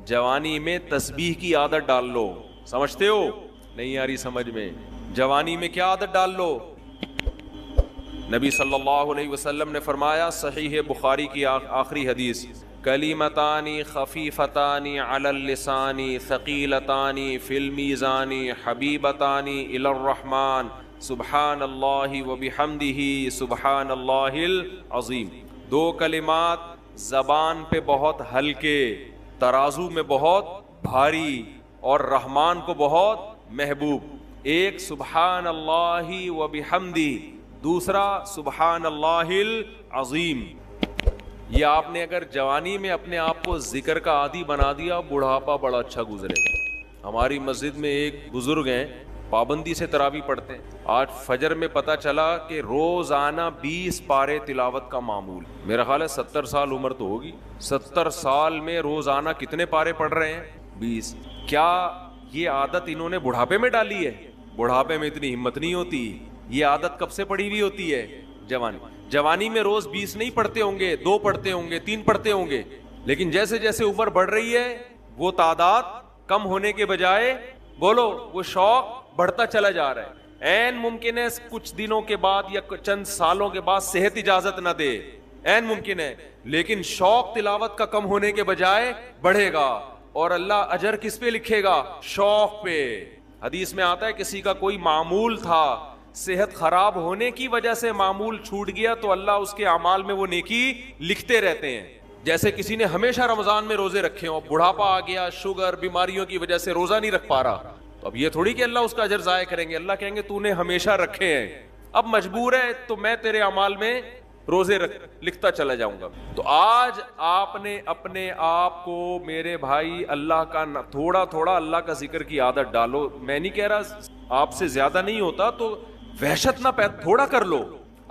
جوانی میں تسبیح کی عادت ڈال لو. سمجھتے ہو؟ نہیں آ رہی سمجھ میں؟ جوانی میں کیا عادت ڈال لو؟ نبی صلی اللہ علیہ وسلم نے فرمایا، صحیح بخاری کی آخری حدیث، کلیمتان خفیفتان علی اللسان ثقیلتان فی المیزان حبیبتان الی الرحمن سبحان اللہ وبحمدہ سبحان اللہ العظیم. دو کلمات زبان پہ بہت ہلکے، ترازو میں بہت بھاری اور رحمان کو بہت محبوب. ایک سبحان اللہ وبحمدہ، دوسرا سبحان اللہ العظیم. یہ آپ نے اگر جوانی میں اپنے آپ کو ذکر کا عادی بنا دیا، بڑھاپا بڑا اچھا گزرے گا. ہماری مسجد میں ایک بزرگ ہیں، پابندی سے تراویح پڑھتے ہیں. آج فجر میں پتہ چلا کہ روزانہ 20 پارے تلاوت کا معمول. میرا خیال ہے 70 سال عمر تو ہوگی. 70 سال میں روزانہ کتنے پارے پڑھ رہے ہیں؟ 20. کیا یہ عادت انہوں نے بڑھاپے میں ڈالی ہے؟ بڑھاپے میں اتنی ہمت نہیں ہوتی. یہ عادت کب سے پڑھی ہوئی ہوتی ہے؟ جوانی میں روز 20 نہیں پڑھتے ہوں گے، 2 پڑھتے ہوں گے، 3 پڑھتے ہوں گے. لیکن جیسے جیسے عمر بڑھ رہی ہے وہ تعداد کم ہونے کے بجائے بولو وہ شوق بڑھتا چلا جا رہا ہے. عین ممکن ہے کچھ دنوں کے بعد یا چند سالوں کے بعد صحت اجازت نہ دے، عین ممکن ہے، لیکن شوق تلاوت کا کم ہونے کے بجائے بڑھے گا. اور اللہ اجر کس پہ لکھے گا؟ شوق پہ. حدیث میں آتا ہے کسی کا کوئی معمول تھا، صحت خراب ہونے کی وجہ سے معمول چھوٹ گیا تو اللہ اس کے اعمال میں وہ نیکی لکھتے رہتے ہیں. جیسے کسی نے ہمیشہ رمضان میں روزے رکھے ہوں، بڑھاپا آ گیا، شوگر، بیماریوں کی وجہ سے روزہ نہیں رکھ پا رہا، تو اب یہ تھوڑی کہ اللہ اس کا اجر ضائع کریں گے. اللہ کہیں گے تو نے ہمیشہ رکھے ہیں، اب مجبور ہے تو میں تیرے اعمال میں روزے لکھتا چلا جاؤں گا. تو آج آپ نے اپنے آپ کو میرے بھائی اللہ کا تھوڑا تھوڑا اللہ کا ذکر کی عادت ڈالو. میں نہیں کہہ رہا آپ سے زیادہ نہیں ہوتا تو وحشت نہ تھوڑا کر لو.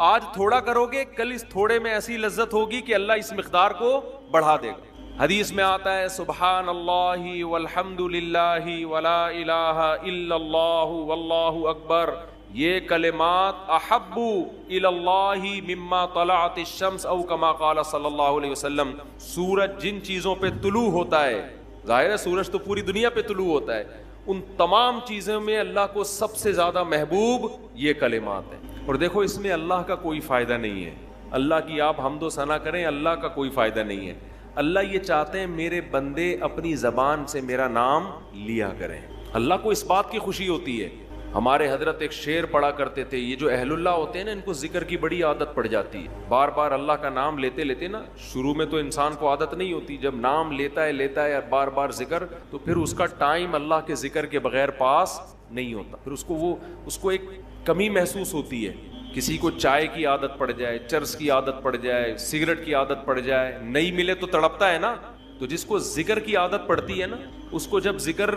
آج تھوڑا کرو گے، کل اس تھوڑے میں ایسی لذت ہوگی کہ اللہ اس مقدار کو بڑھا دے گا. حدیث میں آتا ہے سبحان اللہ والحمد للہ ولا الہ الا اللہ واللہ اکبر، یہ کلمات احب الی اللہ مما طلعت الشمس او کما قال صلی اللہ علیہ وسلم. سورج جن چیزوں پہ طلوع ہوتا ہے، ظاہر ہے سورج تو پوری دنیا پہ طلوع ہوتا ہے، ان تمام چیزوں میں اللہ کو سب سے زیادہ محبوب یہ کلمات ہیں. اور دیکھو اس میں اللہ کا کوئی فائدہ نہیں ہے. اللہ کی آپ حمد و ثنا کریں، اللہ کا کوئی فائدہ نہیں ہے. اللہ یہ چاہتے ہیں میرے بندے اپنی زبان سے میرا نام لیا کریں. اللہ کو اس بات کی خوشی ہوتی ہے. ہمارے حضرت ایک شعر پڑھا کرتے تھے، یہ جو اہل اللہ ہوتے ہیں نا ان کو ذکر کی بڑی عادت پڑ جاتی ہے. بار بار اللہ کا نام لیتے لیتے نا، شروع میں تو انسان کو عادت نہیں ہوتی، جب نام لیتا ہے بار بار ذکر، تو پھر اس کا ٹائم اللہ کے ذکر کے بغیر پاس نہیں ہوتا. پھر اس کو ایک کمی محسوس ہوتی ہے. کسی کو چائے کی عادت پڑ جائے، چرس کی عادت پڑ جائے، سگریٹ کی عادت پڑ جائے، نہیں ملے تو تڑپتا ہے نا. تو جس کو ذکر کی عادت پڑتی ہے نا، اس کو جب ذکر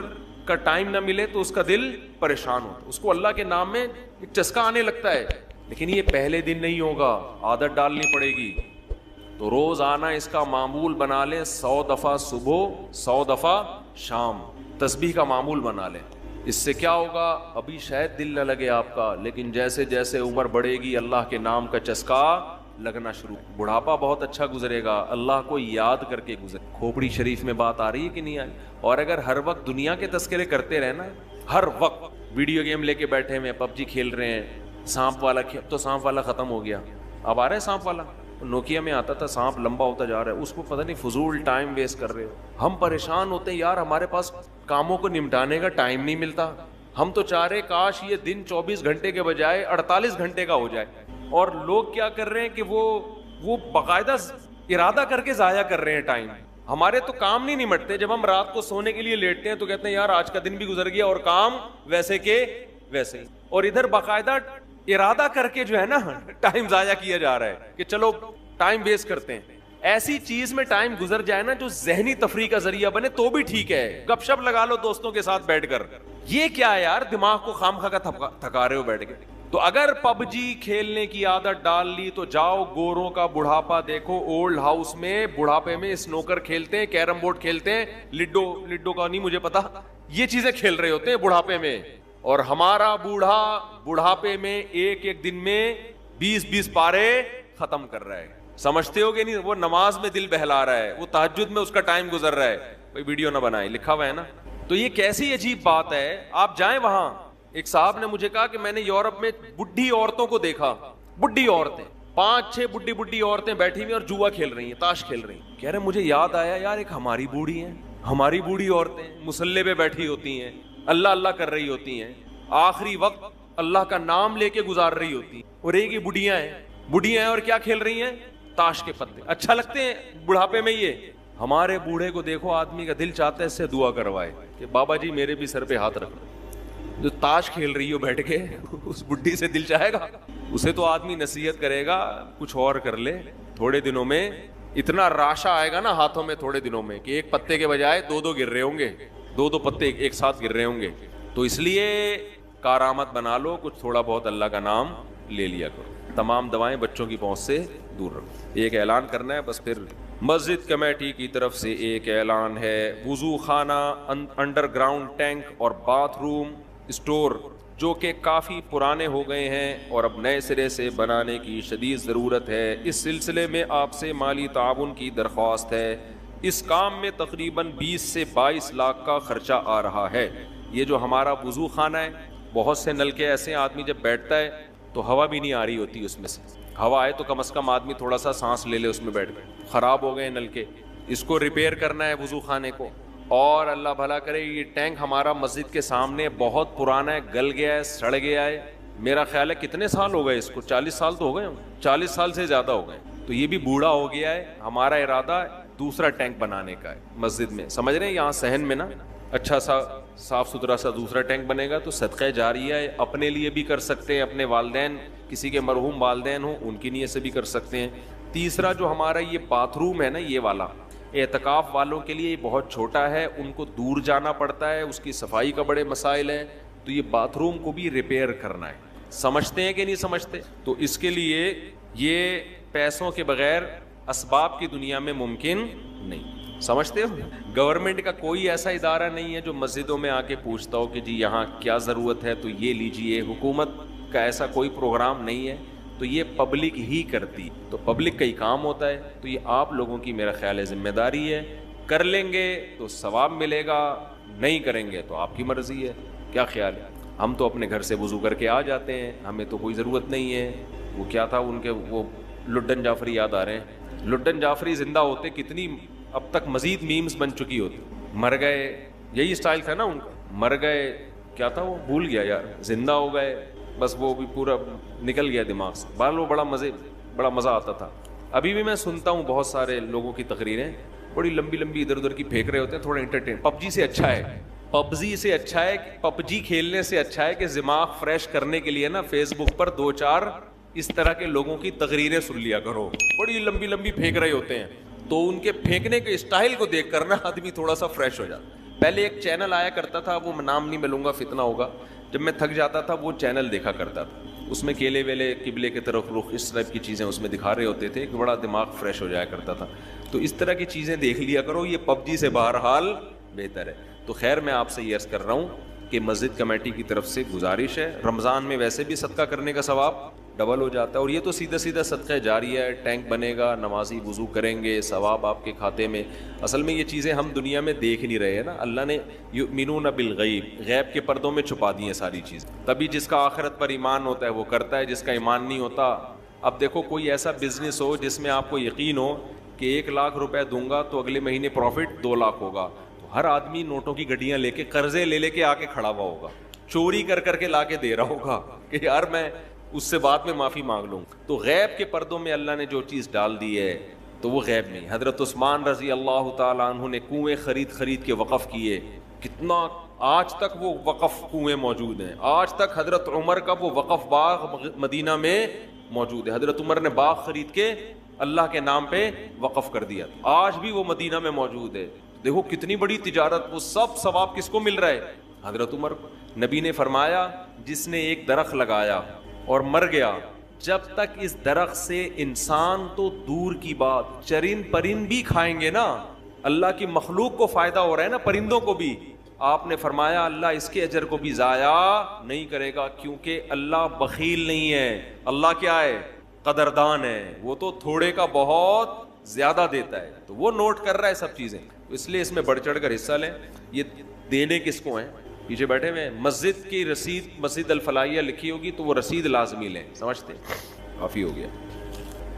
کا ٹائم نہ ملے تو اس کا دل پریشان ہوتا ہے، اس کو اللہ کے نام میں ایک چسکا آنے لگتا ہے. لیکن یہ پہلے دن نہیں ہوگا، عادت ڈالنی پڑے گی. تو روز آنا اس کا معمول بنا لیں، 100 دفعہ صبح 100 دفعہ شام تسبیح کا معمول بنا لیں. اس سے کیا ہوگا؟ ابھی شاید دل نہ لگے آپ کا، لیکن جیسے جیسے عمر بڑھے گی اللہ کے نام کا چسکا لگنا شروع. بڑھاپا بہت اچھا گزرے گا، اللہ کو یاد کر کے گزرے. کھوپڑی شریف میں بات آ رہی ہے کہ نہیں آئی؟ اور اگر ہر وقت دنیا کے تذکرے کرتے رہنا، ہر وقت ویڈیو گیم لے کے بیٹھے ہوئے پب جی کھیل رہے ہیں، سانپ والا تو سانپ والا ختم ہو گیا، اب آ رہا ہے سانپ والا. نوکیا میں آتا تھا سانپ لمبا ہوتا جا رہا ہے، اس کو پتہ نہیں فضول ٹائم ویسٹ کر رہے ہو. ہم پریشان ہوتے ہیں یار، ہمارے پاس کاموں کو نمٹانے کا ٹائم نہیں ملتا. ہم تو چاہ رہے کاش یہ دن 24 گھنٹے کے بجائے 48 گھنٹے کا ہو جائے. اور لوگ کیا کر رہے ہیں کہ وہ باقاعدہ ارادہ کر کے ضائع کر رہے ہیں ٹائم. ہمارے تو کام نہیں نمٹتے. جب ہم رات کو سونے کے لیے لیٹتے ہیں تو کہتے ہیں یار آج کا دن بھی گزر گیا اور کام ویسے کے ویسے ہی. اور ادھر باقاعدہ ارادہ کر کے جو ہے نا ٹائم ضائع کیا جا رہا ہے کہ چلو ٹائم ویسٹ کرتے ہیں. ایسی چیز میں ٹائم گزر جائے نا جو ذہنی تفریح کا ذریعہ بنے تو بھی ٹھیک ہے. گپ شپ لگا لو دوستوں کے ساتھ بیٹھ کر. یہ کیا ہے یار، دماغ کو خامخواہ کا تھکا رہے ہو بیٹھ کے. تو اگر پب جی کھیلنے کی عادت ڈال لی تو جاؤ گوروں کا بڑھاپا دیکھو. اولڈ ہاؤس میں بڑھاپے میں سنوکر کھیلتے ہیں، کیرم بورڈ کھیلتے ہیں، لڈو کا نہیں مجھے پتا، یہ چیزیں کھیل رہے ہوتے ہیں بڑھاپے میں. اور ہمارا بوڑھا بڑھاپے میں ایک دن میں 20 پارے ختم کر رہا ہے. سمجھتے ہو کہ نہیں؟ وہ نماز میں دل بہلا رہا ہے، وہ تہجد میں اس کا ٹائم گزر رہا ہے. کوئی ویڈیو نہ بنائے, لکھا ہوا ہے نا. تو یہ کیسی عجیب بات ہے, آپ جائیں وہاں. ایک صاحب نے مجھے کہا کہ میں نے یورپ میں بڈھی عورتوں کو دیکھا, بڈھی عورتیں 5-6 بڈھی عورتیں بیٹھی ہوئی اور جوا کھیل رہی ہیں, تاش کھیل رہی ہیں. کہہ رہے مجھے یاد آیا یار ایک ہماری بوڑھی ہیں, ہماری بوڑھی عورتیں مصلے پہ بیٹھی ہوتی ہیں, اللہ اللہ کر رہی ہوتی ہیں, آخری وقت اللہ کا نام لے کے گزار رہی ہوتی ہیں, اور ایک ہی بڑھیاں ہیں اور کیا کھیل رہی ہیں, تاش کے پتے. اچھا لگتے ہیں بڑھاپے میں یہ. ہمارے بوڑھے کو دیکھو, آدمی کا دل چاہتا ہے اس سے دعا کروائے کہ بابا جی میرے بھی سر پہ ہاتھ رکھ. جو تاش کھیل رہی ہو بیٹھ کے, اس بڈھی سے دل چاہے گا؟ اسے تو آدمی نصیحت کرے گا کچھ اور کر لے. تھوڑے دنوں میں اتنا راشا آئے گا نا ہاتھوں میں, تھوڑے دنوں میں, کہ ایک پتے کے بجائے 2 گر رہے ہوں گے, 2 پتے ایک ساتھ گر رہے ہوں گے. تو اس لیے کارآمد بنا لو, کچھ تھوڑا بہت اللہ کا نام لے لیا کرو. تمام دوائیں بچوں کی پہنچ سے دور رکھو. ایک اعلان کرنا ہے بس. پھر مسجد کمیٹی کی طرف سے ایک اعلان ہے, وضو خانہ, انڈر گراؤنڈ ٹینک اور باتھ روم اسٹور جو کہ کافی پرانے ہو گئے ہیں اور اب نئے سرے سے بنانے کی شدید ضرورت ہے. اس سلسلے میں آپ سے مالی تعاون کی درخواست ہے. اس کام میں تقریباً 20 سے 22 لاکھ کا خرچہ آ رہا ہے. یہ جو ہمارا وضو خانہ ہے, بہت سے نلکے ایسے ہیں آدمی جب بیٹھتا ہے تو ہوا بھی نہیں آ رہی ہوتی اس میں سے. ہوا آئے تو کم از کم آدمی تھوڑا سا سانس لے لے اس میں بیٹھ کے. خراب ہو گئے نلکے, اس کو ریپیئر کرنا ہے وضو خانے کو. اور اللہ بھلا کرے, یہ ٹینک ہمارا مسجد کے سامنے بہت پرانا ہے, گل گیا ہے, سڑ گیا ہے. میرا خیال ہے کتنے سال ہو گئے اس کو, 40 سال تو ہو گئے ہوں, 40 سال سے زیادہ ہو گئے. تو یہ بھی بوڑھا ہو گیا ہے. ہمارا ارادہ دوسرا ٹینک بنانے کا ہے مسجد میں, سمجھ رہے ہیں, یہاں صحن میں نا اچھا سا صاف ستھرا سا دوسرا ٹینک بنے گا تو صدقہ جاریہ ہے. اپنے لیے بھی کر سکتے ہیں, اپنے والدین, کسی کے مرحوم والدین ہوں ان کی نیت سے بھی کر سکتے ہیں. تیسرا جو ہمارا یہ باتھ روم ہے نا, یہ والا اعتکاف والوں کے لیے بہت چھوٹا ہے, ان کو دور جانا پڑتا ہے, اس کی صفائی کا بڑے مسائل ہیں. تو یہ باتھ روم کو بھی ریپیئر کرنا ہے. سمجھتے ہیں کہ نہیں سمجھتے؟ تو اس کے لیے یہ پیسوں کے بغیر اسباب کی دنیا میں ممکن نہیں. سمجھتے ہو؟ گورنمنٹ کا کوئی ایسا ادارہ نہیں ہے جو مسجدوں میں آ کے پوچھتا ہو کہ جی یہاں کیا ضرورت ہے تو یہ لیجئے. حکومت کا ایسا کوئی پروگرام نہیں ہے, تو یہ پبلک ہی کرتی. تو پبلک کا ہی کام ہوتا ہے. تو یہ آپ لوگوں کی میرا خیال ہے ذمہ داری ہے. کر لیں گے تو ثواب ملے گا, نہیں کریں گے تو آپ کی مرضی ہے. کیا خیال ہے؟ ہم تو اپنے گھر سے وضو کر کے آ جاتے ہیں, ہمیں تو کوئی ضرورت نہیں ہے. وہ کیا تھا ان کے, وہ لڈن جعفری یاد آ رہے ہیں. لڈن جعفری زندہ ہوتے کتنی اب تک مزید میمز بن چکی ہوتی. مر گئے, یہی اسٹائل تھا نا ان کا, مر گئے, کیا تھا وہ بھول گیا یار, زندہ ہو گئے, بس وہ بھی پورا نکل گیا دماغ سے. وہ بڑا مزہ آتا تھا. ابھی بھی میں سنتا ہوں بہت سارے لوگوں کی تقریریں, بڑی لمبی لمبی ادھر ادھر کی پھینک رہے ہوتے ہیں, تھوڑا انٹرٹین. پب جی سے اچھا ہے, پب جی کھیلنے سے اچھا ہے کہ دماغ فریش کرنے کے لیے نا فیس بک پر 2-4 اس طرح کے لوگوں کی تقریریں سن لیا کرو. بڑی لمبی لمبی پھینک رہے ہوتے ہیں, تو ان کے پھینکنے کے اسٹائل کو دیکھ کر نا آدمی تھوڑا سا فریش ہو جاتا. پہلے ایک چینل آیا کرتا تھا, وہ نام نہیں میں لوں گا, فتنہ ہوگا. جب میں تھک جاتا تھا وہ چینل دیکھا کرتا تھا, اس میں کیلے ویلے قبلے کی طرف رخ اس طرح کی چیزیں اس میں دکھا رہے ہوتے تھے, کہ بڑا دماغ فریش ہو جایا کرتا تھا. تو اس طرح کی چیزیں دیکھ لیا کرو, یہ پب جی سے بہرحال بہتر ہے. تو خیر میں آپ سے یہ عرض کر رہا ہوں کہ مسجد کمیٹی کی طرف سے گزارش ہے, رمضان میں ویسے بھی صدقہ کرنے کا ثواب ڈبل ہو جاتا ہے, اور یہ تو سیدھا سیدھا صدقہ جاریہ ہے. ٹینک بنے گا, نمازی وضو کریں گے, ثواب آپ کے کھاتے میں. اصل میں یہ چیزیں ہم دنیا میں دیکھ نہیں رہے ہیں نا, اللہ نے یؤمنون بالغیب, غیب کے پردوں میں چھپا دی ہیں ساری چیزیں. تبھی جس کا آخرت پر ایمان ہوتا ہے وہ کرتا ہے, جس کا ایمان نہیں ہوتا. اب دیکھو کوئی ایسا بزنس ہو جس میں آپ کو یقین ہو کہ 1 لاکھ روپے دوں گا تو اگلے مہینے پروفٹ 2 لاکھ ہوگا, تو ہر آدمی نوٹوں کی گڈیاں لے کے, قرضے لے کے آ کے کھڑا ہوا ہوگا, چوری کر کے لا کے دے رہا ہوگا کہ یار میں اس سے بعد میں معافی مانگ لوں. تو غیب کے پردوں میں اللہ نے جو چیز ڈال دی ہے تو وہ غیب نہیں. حضرت عثمان رضی اللہ تعالیٰ عنہ نے کنویں خرید کے وقف کیے, کتنا آج تک وہ وقف کنویں موجود ہیں. آج تک حضرت عمر کا وہ وقف باغ مدینہ میں موجود ہے. حضرت عمر نے باغ خرید کے اللہ کے نام پہ وقف کر دیا, آج بھی وہ مدینہ میں موجود ہے. دیکھو کتنی بڑی تجارت, وہ سب ثواب کس کو مل رہا ہے؟ حضرت عمر کو. نبی نے فرمایا جس نے ایک درخت لگایا اور مر گیا, جب تک اس درخت سے انسان تو دور کی بات, چرند پرند بھی کھائیں گے نا, اللہ کی مخلوق کو فائدہ ہو رہا ہے نا, پرندوں کو بھی. آپ نے فرمایا اللہ اس کے اجر کو بھی ضائع نہیں کرے گا, کیونکہ اللہ بخیل نہیں ہے. اللہ کیا ہے؟ قدردان ہے. وہ تو تھوڑے کا بہت زیادہ دیتا ہے. تو وہ نوٹ کر رہا ہے سب چیزیں. اس لیے اس میں بڑھ چڑھ کر حصہ لیں. یہ دینے کس کو ہیں؟ پیچھے بیٹھے ہوئے. مسجد کی رسید مسجد الفلاحیہ لکھی ہوگی تو وہ رسید لازمی لیں. سمجھتے؟ کافی ہو گیا.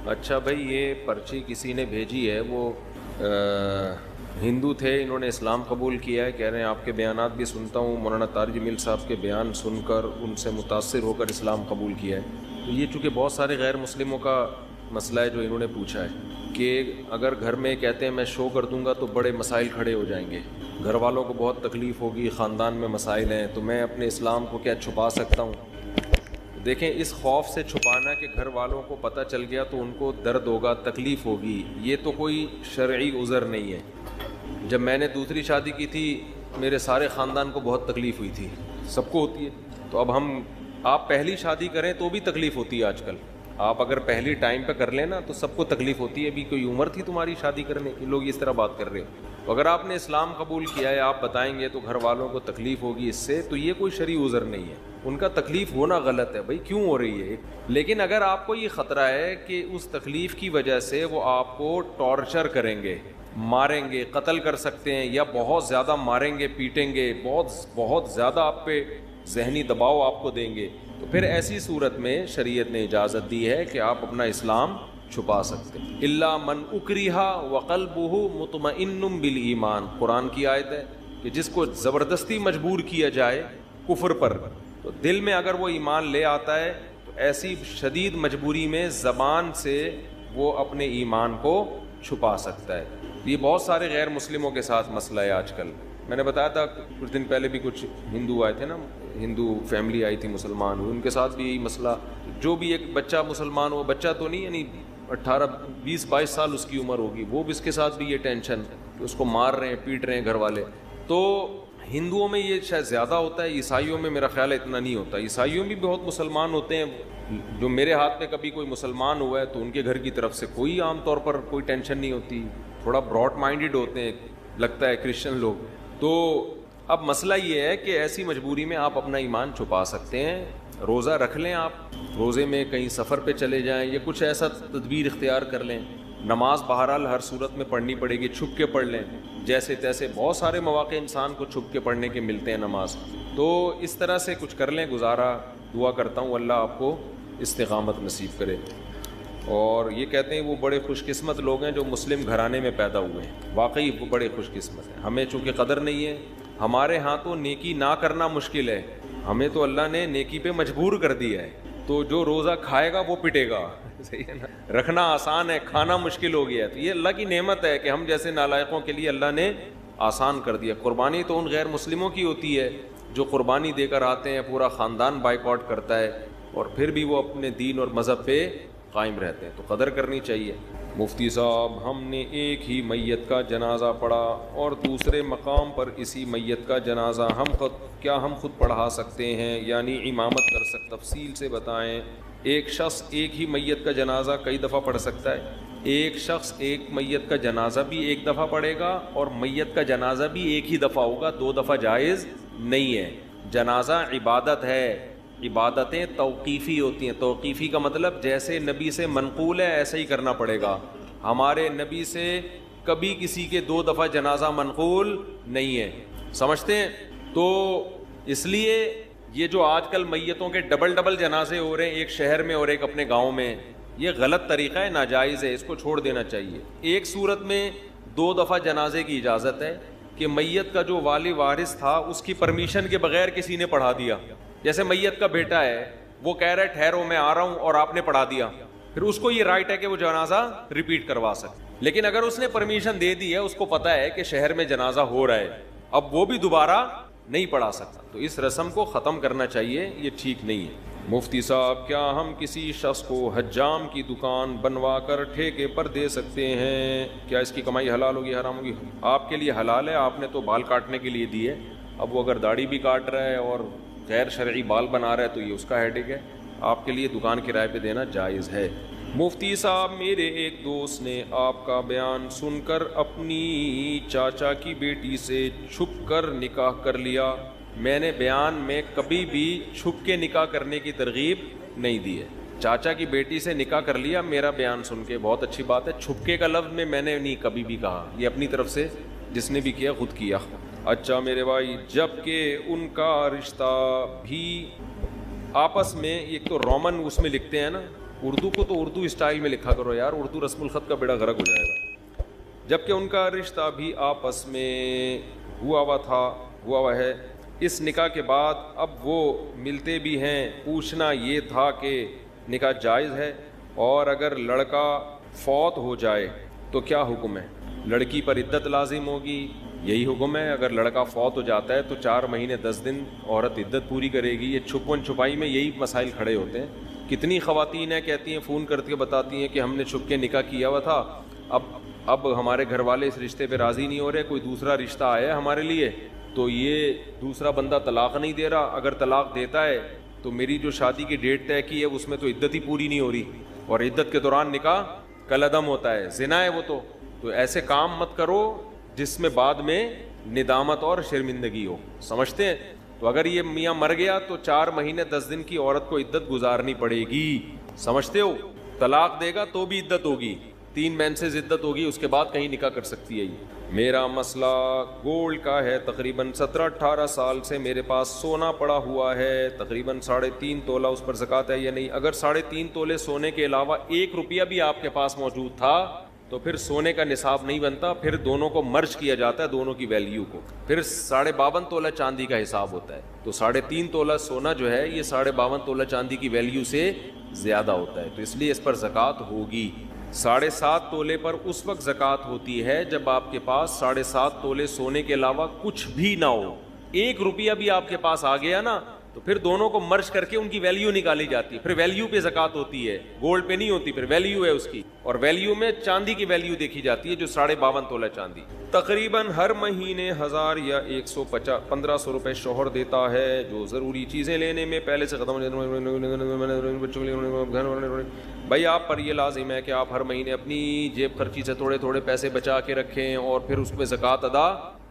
اچھا بھائی یہ پرچی کسی نے بھیجی ہے, وہ ہندو تھے, انہوں نے اسلام قبول کیا ہے, کہہ رہے ہیں آپ کے بیانات بھی سنتا ہوں, مولانا طارق جمیل صاحب کے بیان سن کر ان سے متاثر ہو کر اسلام قبول کیا ہے. تو یہ چونکہ بہت سارے غیر مسلموں کا مسئلہ ہے جو انہوں نے پوچھا ہے کہ اگر گھر میں کہتے ہیں میں شو کر دوں گا تو بڑے مسائل کھڑے ہو جائیں گے, گھر والوں کو بہت تکلیف ہوگی, خاندان میں مسائل ہیں, تو میں اپنے اسلام کو کیا چھپا سکتا ہوں؟ دیکھیں اس خوف سے چھپانا کہ گھر والوں کو پتہ چل گیا تو ان کو درد ہوگا, تکلیف ہوگی, یہ تو کوئی شرعی عذر نہیں ہے. جب میں نے دوسری شادی کی تھی میرے سارے خاندان کو بہت تکلیف ہوئی تھی, سب کو ہوتی ہے. تو اب آپ پہلی شادی کریں تو بھی تکلیف ہوتی ہے آج کل. آپ اگر پہلی ٹائم پہ کر لیں نا تو سب کو تکلیف ہوتی ہے. ابھی کوئی عمر تھی تمہاری شادی کرنے کی, لوگ اس طرح بات کر رہے ہیں. تو اگر آپ نے اسلام قبول کیا ہے, آپ بتائیں گے تو گھر والوں کو تکلیف ہوگی اس سے, تو یہ کوئی شرعی عذر نہیں ہے. ان کا تکلیف ہونا غلط ہے بھائی, کیوں ہو رہی ہے. لیکن اگر آپ کو یہ خطرہ ہے کہ اس تکلیف کی وجہ سے وہ آپ کو ٹارچر کریں گے, ماریں گے, قتل کر سکتے ہیں, یا بہت زیادہ ماریں گے, پیٹیں گے, بہت زیادہ آپ پہ ذہنی دباؤ آپ کو دیں گے, تو پھر ایسی صورت میں شریعت نے اجازت دی ہے کہ آپ اپنا اسلام چھپا سکتے ہیں. الا من اکرہ وقلبہ مطمئن بالایمان, قرآن کی آیت ہے کہ جس کو زبردستی مجبور کیا جائے کفر پر, تو دل میں اگر وہ ایمان لے آتا ہے تو ایسی شدید مجبوری میں زبان سے وہ اپنے ایمان کو چھپا سکتا ہے. یہ بہت سارے غیر مسلموں کے ساتھ مسئلہ ہے آج کل. میں نے بتایا تھا کچھ دن پہلے بھی کچھ ہندو آئے تھے نا, ہندو فیملی آئی تھی مسلمان ہوئی, ان کے ساتھ بھی یہی مسئلہ. جو بھی ایک بچہ مسلمان ہو, بچہ تو نہیں یعنی 18 20 22 سال اس کی عمر ہوگی, وہ بھی اس کے ساتھ بھی یہ ٹینشن کہ اس کو مار رہے ہیں, پیٹ رہے ہیں گھر والے. تو ہندوؤں میں یہ شاید زیادہ ہوتا ہے, عیسائیوں میں میرا خیال ہے اتنا نہیں ہوتا. عیسائیوں میں بھی بہت مسلمان ہوتے ہیں. جو میرے ہاتھ میں کبھی کوئی مسلمان ہوا ہے تو ان کے گھر کی طرف سے کوئی عام طور پر کوئی ٹینشن نہیں ہوتی, تھوڑا براڈ مائنڈڈ ہوتے ہیں لگتا ہے کرسچن لوگ. تو اب مسئلہ یہ ہے کہ ایسی مجبوری میں آپ اپنا ایمان چھپا سکتے ہیں. روزہ رکھ لیں, آپ روزے میں کہیں سفر پہ چلے جائیں یا کچھ ایسا تدبیر اختیار کر لیں. نماز بہرحال ہر صورت میں پڑھنی پڑے گی, چھپ کے پڑھ لیں, جیسے تیسے بہت سارے مواقع انسان کو چھپ کے پڑھنے کے ملتے ہیں نماز. تو اس طرح سے کچھ کر لیں گزارا. دعا کرتا ہوں اللہ آپ کو استقامت نصیب کرے. اور یہ کہتے ہیں وہ بڑے خوش قسمت لوگ ہیں جو مسلم گھرانے میں پیدا ہوئے ہیں. واقعی وہ بڑے خوش قسمت ہیں. ہمیں چونکہ قدر نہیں ہے, ہمارے ہاں تو نیکی نہ کرنا مشکل ہے, ہمیں تو اللہ نے نیکی پہ مجبور کر دیا ہے. تو جو روزہ کھائے گا وہ پٹے گا, صحیح ہے نا. رکھنا آسان ہے, کھانا مشکل ہو گیا ہے. تو یہ اللہ کی نعمت ہے کہ ہم جیسے نالائقوں کے لیے اللہ نے آسان کر دیا. قربانی تو ان غیر مسلموں کی ہوتی ہے جو قربانی دے کر آتے ہیں, پورا خاندان بائیکاٹ کرتا ہے اور پھر بھی وہ اپنے دین اور مذہب پہ قائم رہتے ہیں. تو قدر کرنی چاہیے. مفتی صاحب ہم نے ایک ہی میت کا جنازہ پڑھا اور دوسرے مقام پر اسی میت کا جنازہ کیا ہم خود پڑھا سکتے ہیں, یعنی امامت کر سکتے؟ تفصیل سے بتائیں. ایک شخص ایک ہی میت کا جنازہ کئی دفعہ پڑھ سکتا ہے. ایک شخص ایک میت کا جنازہ بھی ایک دفعہ پڑھے گا اور میت کا جنازہ بھی ایک ہی دفعہ ہوگا, 2 دفعہ جائز نہیں ہے. جنازہ عبادت ہے, عبادتیں توقیفی ہوتی ہیں. توقیفی کا مطلب جیسے نبی سے منقول ہے ایسے ہی کرنا پڑے گا. ہمارے نبی سے کبھی کسی کے 2 دفعہ جنازہ منقول نہیں ہے, سمجھتے ہیں. تو اس لیے یہ جو آج کل میتوں کے ڈبل جنازے ہو رہے ہیں, ایک شہر میں اور ایک اپنے گاؤں میں, یہ غلط طریقہ ہے, ناجائز ہے, اس کو چھوڑ دینا چاہیے. ایک صورت میں 2 دفعہ جنازے کی اجازت ہے کہ میت کا جو والی وارث تھا اس کی پرمیشن کے بغیر کسی نے پڑھا دیا. جیسے میت کا بیٹا ہے, وہ کہہ رہا ہے ٹھہرو میں آ رہا ہوں, اور آپ نے پڑھا دیا, پھر اس کو یہ رائٹ ہے کہ وہ جنازہ ریپیٹ کروا سکے. لیکن اگر اس نے پرمیشن دے دی ہے, اس کو پتا ہے کہ شہر میں جنازہ ہو رہا ہے, اب وہ بھی دوبارہ نہیں پڑھا سکتا, تو اس رسم کو ختم کرنا چاہیے, یہ ٹھیک نہیں ہے. مفتی صاحب کیا ہم کسی شخص کو حجام کی دکان بنوا کر ٹھیکے پر دے سکتے ہیں؟ کیا اس کی کمائی حلال ہوگی حرام ہوگی؟ آپ کے لیے حلال ہے, آپ نے تو بال کاٹنے کے لیے دی ہے. اب وہ اگر داڑھی بھی کاٹ رہا ہے اور غیر شرعی بال بنا رہا ہے تو یہ اس کا ہیڈک ہے. آپ کے لیے دکان کرائے پہ دینا جائز ہے. مفتی صاحب میرے ایک دوست نے آپ کا بیان سن کر اپنی چاچا کی بیٹی سے چھپ کر نکاح کر لیا. میں نے بیان میں کبھی بھی چھپ کے نکاح کرنے کی ترغیب نہیں دی ہے. چاچا کی بیٹی سے نکاح کر لیا میرا بیان سن کے, بہت اچھی بات ہے. چھپکے کا لفظ میں نے نہیں کبھی بھی کہا, یہ اپنی طرف سے جس نے بھی کیا خود کیا. اچھا میرے بھائی, جب کہ ان کا رشتہ بھی آپس میں, ایک تو رومن اس میں لکھتے ہیں نا, اردو کو تو اردو اسٹائل میں لکھا کرو یار, اردو رسم الخط کا بیڑا غرق ہو جائے گا. جب کہ ان کا رشتہ بھی آپس میں ہوا ہوا ہے, اس نکاح کے بعد اب وہ ملتے بھی ہیں. پوچھنا یہ تھا کہ نکاح جائز ہے, اور اگر لڑکا فوت ہو جائے تو کیا حکم ہے؟ لڑکی پر عدت لازم ہوگی, یہی حکم ہے. اگر لڑکا فوت ہو جاتا ہے تو 4 مہینے 10 دن عورت عدت پوری کرے گی. یہ چھپن چھپائی میں یہی مسائل کھڑے ہوتے ہیں. کتنی خواتین ہیں کہتی ہیں, فون کر کے بتاتی ہیں کہ ہم نے چھپ کے نکاح کیا ہوا تھا, اب ہمارے گھر والے اس رشتے پہ راضی نہیں ہو رہے, کوئی دوسرا رشتہ آیا ہے ہمارے لیے, تو یہ دوسرا بندہ طلاق نہیں دے رہا. اگر طلاق دیتا ہے تو میری جو شادی کی ڈیٹ طے کی ہے اس میں تو عدت ہی پوری نہیں ہو رہی, اور عدت کے دوران نکاح کالعدم ہوتا ہے, زنا ہے وہ. تو ایسے کام مت کرو جس میں بعد میں ندامت اور شرمندگی ہو, سمجھتے ہیں؟ تو اگر یہ میاں مر گیا تو 4 مہینے 10 دن کی عورت کو عدت گزارنی پڑے گی, سمجھتے ہو؟ طلاق دے گا تو بھی عدت ہوگی, 3 مینسز عدت ہوگی, اس کے بعد کہیں نکاح کر سکتی ہے. میرا مسئلہ گولڈ کا ہے. تقریباً 17-18 سال سے میرے پاس سونا پڑا ہوا ہے, تقریباً 3.5 تولہ. اس پر زکوٰۃ ہے یا نہیں؟ اگر 3.5 تولے سونے کے علاوہ 1 روپیہ بھی آپ کے پاس موجود تھا تو پھر سونے کا نصاب نہیں بنتا, پھر دونوں کو مرج کیا جاتا ہے, دونوں کی ویلیو کو, پھر 52.5 تولہ چاندی کا حساب ہوتا ہے. تو 3.5 تولہ سونا جو ہے یہ 52.5 تولہ چاندی کی ویلیو سے زیادہ ہوتا ہے, تو اس لیے اس پر زکوٰۃ ہوگی. 7.5 تولے پر اس وقت زکوٰۃ ہوتی ہے جب آپ کے پاس 7.5 تولے سونے کے علاوہ کچھ بھی نہ ہو. 1 روپیہ بھی آپ کے پاس آ گیا نا تو پھر دونوں کو مرج کر کے ان کی ویلیو نکالی جاتی ہے, پھر ویلیو پہ زکوٰۃ ہوتی ہے, گولڈ پہ نہیں ہوتی, پھر ویلیو ہے اس کی, اور ویلیو میں چاندی کی ویلیو دیکھی جاتی ہے جو 52.5 تولہ چاندی. تقریباً ہر مہینے 1000 یا 1500 روپے شوہر دیتا ہے جو ضروری چیزیں لینے میں پہلے سے ختم. بھائی آپ پر یہ لازم ہے کہ آپ ہر مہینے اپنی جیب خرچی سے تھوڑے تھوڑے پیسے بچا کے رکھیں اور پھر اس پہ زکوٰۃ ادا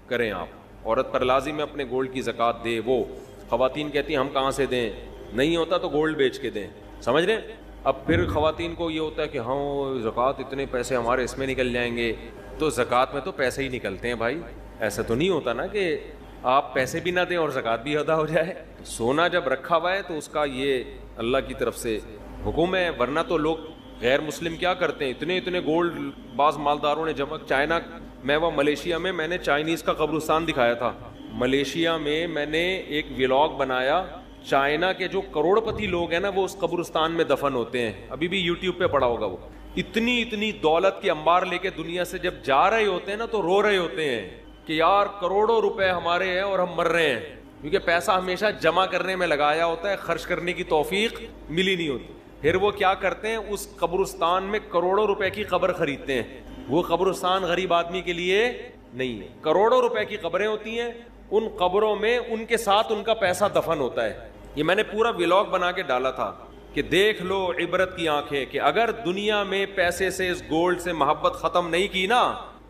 کریں. آپ عورت پر لازم ہے اپنے گولڈ کی زکوٰۃ دے. وہ خواتین کہتی ہیں ہم کہاں سے دیں, نہیں ہوتا تو گولڈ بیچ کے دیں, سمجھ رہے ہیں؟ اب پھر خواتین کو یہ ہوتا ہے کہ ہاں زکوٰۃ اتنے پیسے ہمارے اس میں نکل جائیں گے, تو زکوٰۃ میں تو پیسے ہی نکلتے ہیں بھائی. ایسا تو نہیں ہوتا نا کہ آپ پیسے بھی نہ دیں اور زکوٰۃ بھی ادا ہو جائے. سونا جب رکھا ہوا ہے تو اس کا یہ اللہ کی طرف سے حکم ہے, ورنہ تو لوگ غیر مسلم کیا کرتے ہیں, اتنے گولڈ بعض مالداروں نے جمع. چائنا میں وہ ملیشیا میں نے چائنیز کا قبرستان دکھایا تھا. ملیشیا میں نے ایک ولاگ بنایا, چائنا کے جو کروڑ پتی لوگ ہیں نا وہ اس قبرستان میں دفن ہوتے ہیں, ابھی بھی یوٹیوب پہ پڑا ہوگا. وہ اتنی دولت کے انبار لے کے دنیا سے جب جا رہے ہوتے ہیں نا تو رو رہے ہوتے ہیں کہ یار کروڑوں روپے ہمارے ہیں اور ہم مر رہے ہیں, کیونکہ پیسہ ہمیشہ جمع کرنے میں لگایا ہوتا ہے, خرچ کرنے کی توفیق ملی نہیں ہوتی. پھر وہ کیا کرتے ہیں, اس قبرستان میں کروڑوں روپے کی قبر خریدتے ہیں. وہ قبرستان غریب آدمی کے لیے نہیں ہے, کروڑوں روپے کی قبریں ہوتی ہیں, ان قبروں میں ان کے ساتھ ان کا پیسہ دفن ہوتا ہے. یہ میں نے پورا ولاگ بنا کے ڈالا تھا کہ دیکھ لو عبرت کی آنکھیں, کہ اگر دنیا میں پیسے سے اس گولڈ سے محبت ختم نہیں کی نا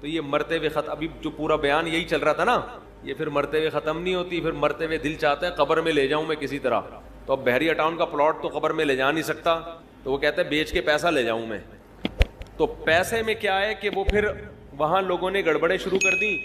تو یہ مرتے ہوئے ختم. ابھی جو پورا بیان یہی چل رہا تھا نا, یہ پھر مرتے ہوئے ختم نہیں ہوتی, پھر مرتے ہوئے دل چاہتا ہے قبر میں لے جاؤں میں کسی طرح. تو اب بحریہ ٹاؤن کا پلاٹ تو قبر میں لے جا نہیں سکتا, تو وہ کہتا ہے بیچ کے پیسہ لے جاؤں میں. تو پیسے میں کیا ہے کہ وہ پھر وہاں لوگوں نے گڑبڑیں شروع کر دی.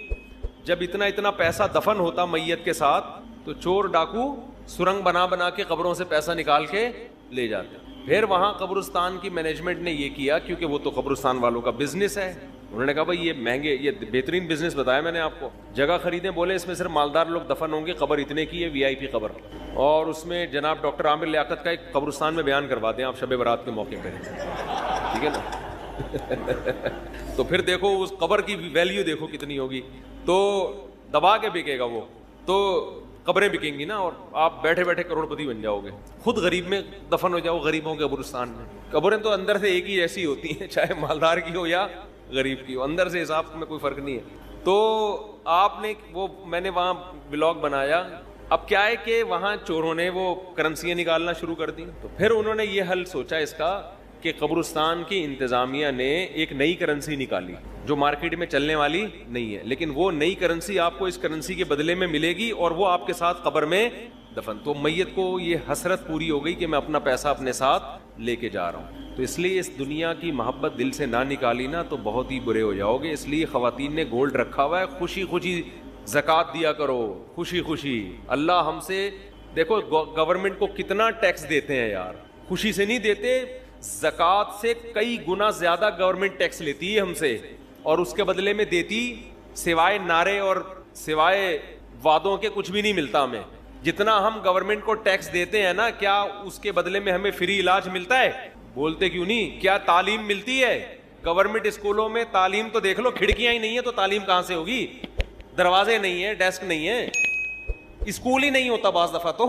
جب اتنا پیسہ دفن ہوتا میت کے ساتھ تو چور ڈاکو سرنگ بنا کے قبروں سے پیسہ نکال کے لے جاتے. پھر وہاں قبرستان کی مینجمنٹ نے یہ کیا, کیونکہ وہ تو قبرستان والوں کا بزنس ہے, انہوں نے کہا بھائی یہ مہنگے, یہ بہترین بزنس بتایا میں نے آپ کو, جگہ خریدیں, بولے اس میں صرف مالدار لوگ دفن ہوں گے, قبر اتنے کی ہے VIP قبر, اور اس میں جناب ڈاکٹر عامر لیاقت کا ایک قبرستان میں بیان کروا دیں آپ شب برات کے موقع پہ, ٹھیک ہے نا. تو پھر دیکھو اس قبر کی ویلیو دیکھو کتنی ہوگی, تو دبا کے بکے گا وہ, تو قبریں بکیں گی نا, اور آپ بیٹھے بیٹھے کروڑ پتی بن جاؤ گے. خود غریب میں دفن ہو جاؤ, غریبوں کے قبرستان میں. قبریں تو اندر سے ایک ہی جیسی ہوتی ہیں, چاہے مالدار کی ہو یا غریب کی ہو, اندر سے حساب میں کوئی فرق نہیں ہے. تو آپ نے وہ, میں نے وہاں بلاگ بنایا. اب کیا ہے کہ وہاں چوروں نے وہ کرنسیاں نکالنا شروع کر دی, تو پھر انہوں نے یہ حل سوچا اس کا کہ قبرستان کی انتظامیہ نے ایک نئی کرنسی نکالی جو مارکیٹ میں چلنے والی نہیں ہے, لیکن وہ نئی کرنسی آپ کو اس کرنسی کے بدلے میں ملے گی اور وہ آپ کے ساتھ قبر میں دفن. تو میت کو یہ حسرت پوری ہو گئی کہ میں اپنا پیسہ اپنے ساتھ لے کے جا رہا ہوں. تو اس لیے اس دنیا کی محبت دل سے نہ نکالی نا تو بہت ہی برے ہو جاؤ گے. اس لیے خواتین نے گولڈ رکھا ہوا ہے, خوشی خوشی زکوٰۃ دیا کرو, خوشی خوشی. اللہ ہم سے دیکھو گورنمنٹ کو کتنا ٹیکس دیتے ہیں یار, خوشی سے نہیں دیتے, زکوٰۃ سے کئی گنا زیادہ گورنمنٹ ٹیکس لیتی ہے ہم سے, اور اس کے بدلے میں دیتی سوائے نعرے اور سوائے وعدوں کے کچھ بھی نہیں ملتا ہمیں. جتنا ہم گورنمنٹ کو ٹیکس دیتے ہیں نا, کیا اس کے بدلے میں ہمیں فری علاج ملتا ہے؟ بولتے کیوں نہیں؟ کیا تعلیم ملتی ہے؟ گورنمنٹ اسکولوں میں تعلیم تو دیکھ لو, کھڑکیاں ہی نہیں ہیں تو تعلیم کہاں سے ہوگی؟ دروازے نہیں ہیں, ڈیسک نہیں ہے, اسکول ہی نہیں ہوتا بعض دفعہ تو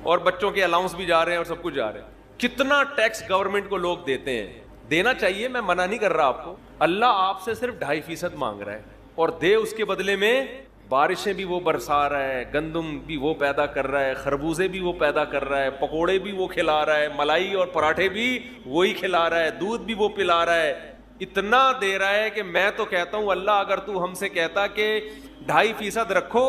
اور بچوں کے الاؤنس بھی جا رہے ہیں اور سب کچھ جا رہے ہیں. کتنا ٹیکس گورنمنٹ کو لوگ دیتے ہیں. دینا چاہیے, میں منع نہیں کر رہا آپ کو. اللہ آپ سے صرف 2.5% مانگ رہا ہے, اور دے اس کے بدلے میں بارشیں بھی وہ برسا رہا ہے, گندم بھی وہ پیدا کر رہا ہے, خربوزے بھی وہ پیدا کر رہا ہے, پکوڑے بھی وہ کھلا رہا ہے, ملائی اور پراٹھے بھی وہی کھلا رہا ہے, دودھ بھی وہ پلا رہا ہے. اتنا دے رہا ہے کہ میں تو کہتا ہوں اللہ اگر تو ہم سے کہتا کہ 2.5% رکھو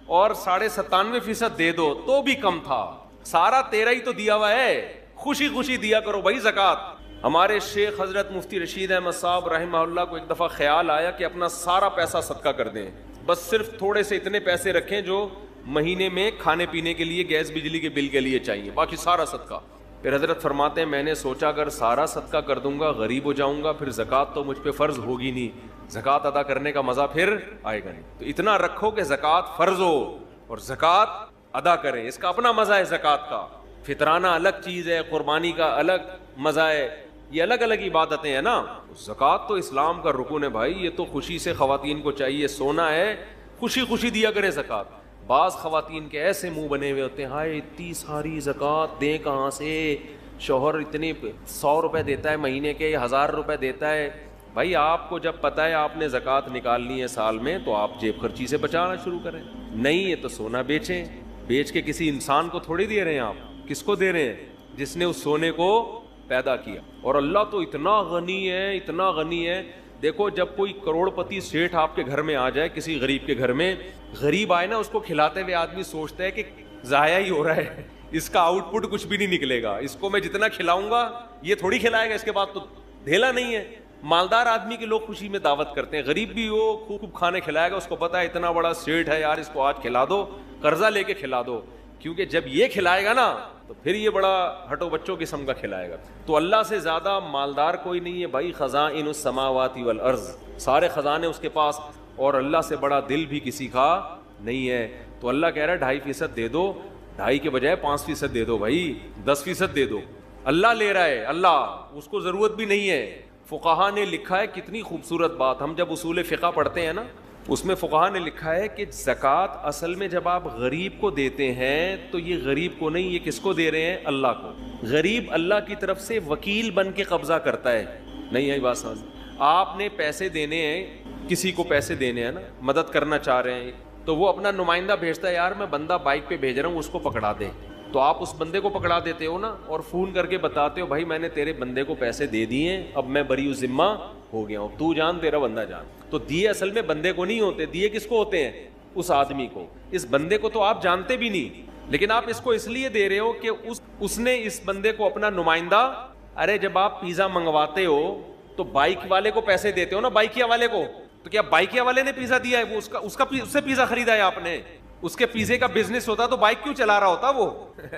اور 97.5% دے دو تو بھی کم تھا. سارا تیرا ہی تو دیا ہوا ہے, خوشی خوشی دیا کرو بھائی زکوٰۃ. ہمارے شیخ حضرت مفتی رشید احمد صاحب رحمہ اللہ کو ایک دفعہ خیال آیا کہ اپنا سارا پیسہ صدقہ کر دیں, بس صرف تھوڑے سے اتنے پیسے رکھیں جو مہینے میں کھانے پینے کے لیے, گیس بجلی کے بل کے لیے چاہیے, باقی سارا صدقہ. پھر حضرت فرماتے ہیں میں نے سوچا اگر سارا صدقہ کر دوں گا غریب ہو جاؤں گا, پھر زکوٰۃ تو مجھ پہ فرض ہوگی نہیں, زکوٰۃ ادا کرنے کا مزہ پھر آئے گا نہیں. تو اتنا رکھو کہ زکوٰۃ فرض ہو اور زکوٰۃ ادا کریں, اس کا اپنا مزہ ہے. زکوٰۃ کا فطرانہ الگ چیز ہے, قربانی کا الگ مزہ ہے, یہ الگ الگ عبادتیں ہیں نا. زکوٰۃ تو اسلام کا رکن ہے بھائی, یہ تو خوشی سے خواتین کو چاہیے, سونا ہے خوشی خوشی دیا کرے زکوٰۃ. بعض خواتین کے ایسے منہ بنے ہوئے ہوتے ہیں, ہائے اتنی ساری زکوٰۃ دیں کہاں سے, شوہر اتنے 100 روپے دیتا ہے مہینے کے, 1000 روپے دیتا ہے. بھائی آپ کو جب پتہ ہے آپ نے زکوٰۃ نکالنی ہے سال میں تو آپ جیب خرچی سے بچانا شروع کریں. نہیں ہے تو سونا بیچیں, بیچ کے کسی انسان کو تھوڑی دے رہے ہیں آپ, کس کو دے رہے ہیں؟ جس نے اس سونے کو پیدا کیا. اور اللہ تو اتنا غنی ہے, اتنا غنی ہے. دیکھو جب کوئی کروڑ پتی سیٹھ آپ کے گھر میں آ جائے, کسی غریب کے گھر میں, غریب آئے نا, اس کو کھلاتے ہوئے آدمی سوچتا ہے کہ ضائع ہی ہو رہا ہے, اس کا آؤٹ پٹ کچھ بھی نہیں نکلے گا, اس کو میں جتنا کھلاؤں گا یہ تھوڑی کھلائے گا, اس کے بعد تو دھیلا نہیں ہے. مالدار آدمی کے لوگ خوشی میں دعوت کرتے ہیں, غریب بھی ہو خوب خوب کھانے کھلائے گا, اس کو پتا ہے اتنا بڑا سیٹھ ہے یار, اس کو آج کھلا دو, قرضہ لے کے کھلا دو, کیونکہ جب یہ کھلائے گا نا تو پھر یہ بڑا ہٹو بچوں قسم کا کھلائے گا. تو اللہ سے زیادہ مالدار کوئی نہیں ہے بھائی. خزائن السماوات والارض, سارے خزانے اس کے پاس, اور اللہ سے بڑا دل بھی کسی کا نہیں ہے. تو اللہ کہہ رہا ہے 2.5% دے دو, 2.5 کے بجائے 5% دے دو بھائی, 10% دے دو. اللہ لے رہا ہے, اللہ, اس کو ضرورت بھی نہیں ہے. فقہا نے لکھا ہے, کتنی خوبصورت بات, ہم جب اصول فقہ پڑھتے ہیں نا اس میں فقہا نے لکھا ہے کہ زکوٰۃ اصل میں جب آپ غریب کو دیتے ہیں تو یہ غریب کو نہیں, یہ کس کو دے رہے ہیں؟ اللہ کو. غریب اللہ کی طرف سے وکیل بن کے قبضہ کرتا ہے. نہیں ہے بات سمجھ؟ آپ نے پیسے دینے ہیں, کسی کو پیسے دینے ہیں نا, مدد کرنا چاہ رہے ہیں, تو وہ اپنا نمائندہ بھیجتا ہے, یار میں بندہ بائک پہ بھیج رہا ہوں, اس کو پکڑا دے. تو آپ اس بندے کو پکڑا دیتے ہو نا, اور فون کر کے بتاتے ہو بھائی میں نے تیرے بندے کو پیسے دے دیے, اب میں بری ذمہ ہو گیا ہوں, تو جان تیرا بندہ جان. تو دیے اصل میں بندے کو نہیں ہوتے, دیے کس کو ہوتے ہیں؟ اس آدمی کو. اس بندے کو تو آپ جانتے بھی نہیں, لیکن آپ اس کو اس لیے دے رہے ہو کہ اس نے اس بندے کو اپنا نمائندہ. ارے جب آپ پیزا منگواتے ہو تو بائک والے کو پیسے دیتے ہو نا, بائکیا والے کو, تو کیا بائکیا والے نے پیزا دیا ہے؟ وہ اس سے پیزا خریدا ہے آپ نے, اس کے پیزے کا بزنس ہوتا تو بائک کیوں چلا رہا ہوتا وہ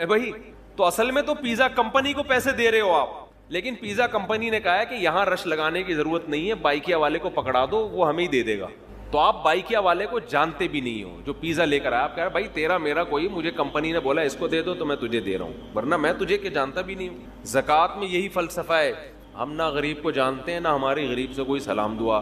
بھائی. تو اصل میں تو پیزا کمپنی کو پیسے دے رہے ہو آپ, لیکن پیزا کمپنی نے کہا ہے کہ یہاں رش لگانے کی ضرورت نہیں ہے, بائکیا والے کو پکڑا دو, وہ ہمیں ہی دے دے گا. تو آپ بائکیا والے کو جانتے بھی نہیں ہو جو پیزا لے کر آیا, آپ کہہ رہے بھائی تیرا میرا کوئی, مجھے کمپنی نے بولا اس کو دے دو تو میں تجھے دے رہا ہوں, ورنہ میں تجھے کہ جانتا بھی نہیں ہوں. زکوٰۃ میں یہی فلسفہ ہے, ہم نہ غریب کو جانتے ہیں نہ ہماری غریب سے کوئی سلام دعا.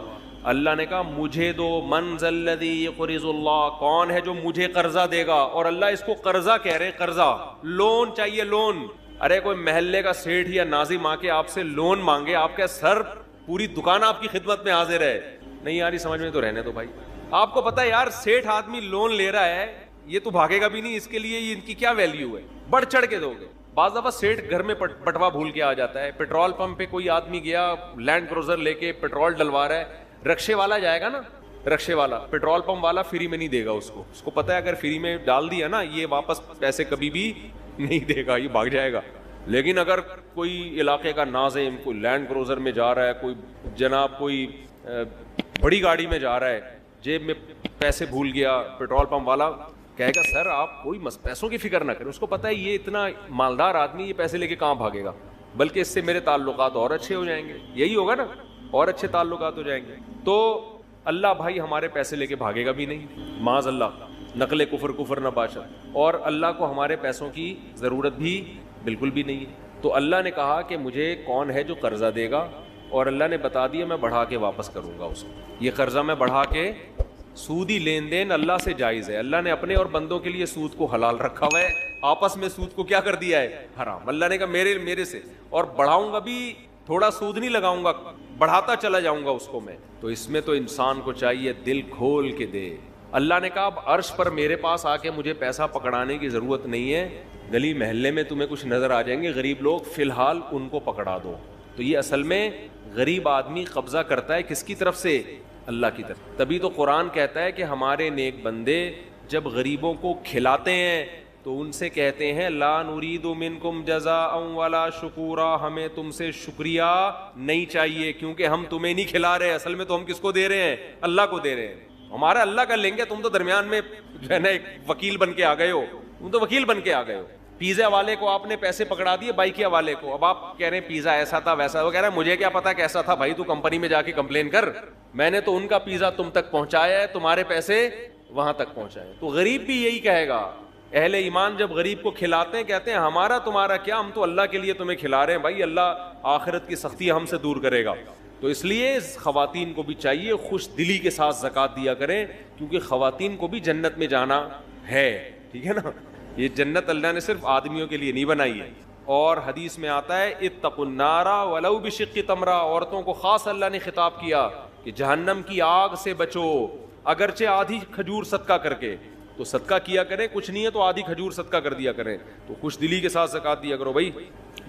اللہ نے کہا مجھے دو, من ذا الذی یقرض اللہ, کون ہے جو مجھے قرضہ دے گا. اور اللہ اس کو قرضہ کہہ رہے, قرضہ, لون چاہیے, لون. ارے کوئی محلے کا سیٹھ یا ناظم آ کے آپ سے لون مانگے, آپ کا سر پوری دکان آپ کی خدمت میں حاضر ہے, نہیں یار سمجھ میں تو رہنے دو بھائی. آپ کو پتا ہے یار سیٹھ آدمی لون لے رہا ہے, یہ تو بھاگے گا بھی نہیں, اس کے لیے ان کی کیا ویلیو ہے, بڑھ چڑھ کے دو گے. بعض دفعہ سیٹھ گھر میں پٹوا بھول کے آ جاتا ہے, پیٹرول پمپ پہ کوئی آدمی گیا لینڈ کروزر لے کے پیٹرول ڈلوا رہا ہے, رکشے والا جائے گا نا, رکشے والا, پیٹرول پمپ والا فری میں نہیں دے گا اس کو پتا ہے اگر فری میں ڈال دیا نا یہ واپس پیسے کبھی بھی نہیں دے گا, یہ بھاگ جائے گا. لیکن اگر کوئی علاقے کا ناظم کوئی لینڈ کروزر میں جا رہا ہے, کوئی جناب کوئی بڑی گاڑی میں جا رہا ہے, جیب میں پیسے بھول گیا, پیٹرول پمپ والا کہے گا سر آپ کوئی پیسوں کی فکر نہ کریں, اس کو پتہ ہے یہ اتنا مالدار آدمی یہ پیسے لے کے کہاں بھاگے گا, بلکہ اس سے میرے تعلقات اور اچھے ہو جائیں گے, یہی ہوگا نا, اور اچھے تعلقات ہو جائیں گے. تو اللہ بھائی ہمارے پیسے لے کے بھاگے گا بھی نہیں, معاذ اللہ, نقل کفر نہ باشا, اور اللہ کو ہمارے پیسوں کی ضرورت بھی بالکل بھی نہیں ہے. تو اللہ نے کہا کہ مجھے کون ہے جو قرضہ دے گا, اور اللہ نے بتا دیا میں بڑھا کے واپس کروں گا اس کو. یہ قرضہ میں بڑھا کے, سودی لین دین اللہ سے جائز ہے, اللہ نے اپنے اور بندوں کے لیے سود کو حلال رکھا ہوا ہے, آپس میں سود کو کیا کر دیا ہے, حرام. اللہ نے کہا میرے سے, اور بڑھاؤں گا بھی, تھوڑا سود نہیں لگاؤں گا, بڑھاتا چلا جاؤں گا اس کو میں. تو اس میں تو انسان کو چاہیے دل کھول کے دے. اللہ نے کہا اب عرش پر میرے پاس آ کے مجھے پیسہ پکڑانے کی ضرورت نہیں ہے, گلی محلے میں تمہیں کچھ نظر آ جائیں گے غریب لوگ, فی الحال ان کو پکڑا دو. تو یہ اصل میں غریب آدمی قبضہ کرتا ہے کس کی طرف سے, اللہ کی طرف. تبھی تو قرآن کہتا ہے کہ ہمارے نیک بندے جب غریبوں کو کھلاتے ہیں تو ان سے کہتے ہیں لا نرید منکم جزاء ولا شکورا, ہمیں تم سے شکریہ نہیں چاہیے کیونکہ ہم تمہیں نہیں کھلا رہے, اصل میں تو ہم کس کو دے رہے ہیں, اللہ کو دے رہے ہیں. ہمارا اللہ کا لیں گے, تم تو درمیان میں جو ہے نا ایک وکیل بن کے آ گئے ہو, تم تو وکیل بن کے آ گئے ہو. پیزا والے کو آپ نے پیسے پکڑا دیے بائک والے کو, اب آپ کہہ رہے ہیں پیزا ایسا تھا ویسا, وہ کہہ رہا ہے مجھے کیا پتا کیسا تھا, بھائی تو کمپنی میں جا کے کمپلین کر, میں نے تو ان کا پیزا تم تک پہنچایا ہے, تمہارے پیسے وہاں تک پہنچائے. تو غریب بھی یہی کہے گا, اہل ایمان جب غریب کو کھلاتے ہیں کہتے ہیں ہمارا تمہارا کیا, ہم تو اللہ کے لیے تمہیں کھلا رہے ہیں, بھائی اللہ آخرت کی سختی ہم سے دور کرے گا. تو اس لیے خواتین کو بھی چاہیے خوش دلی کے ساتھ زکوٰۃ دیا کریں, کیونکہ خواتین کو بھی جنت میں جانا ہے, ٹھیک ہے نا. یہ جنت اللہ نے صرف آدمیوں کے لیے نہیں بنائی ہے. اور حدیث میں آتا ہے اتقوا النار ولو بشق تمرہ, عورتوں کو خاص اللہ نے خطاب کیا کہ جہنم کی آگ سے بچو اگرچہ آدھی کھجور صدقہ کر کے. تو صدقہ کیا کریں, کچھ نہیں ہے تو آدھی کھجور صدقہ کر دیا کریں, تو خوش دلی کے ساتھ زکوٰۃ دیا کرو بھائی,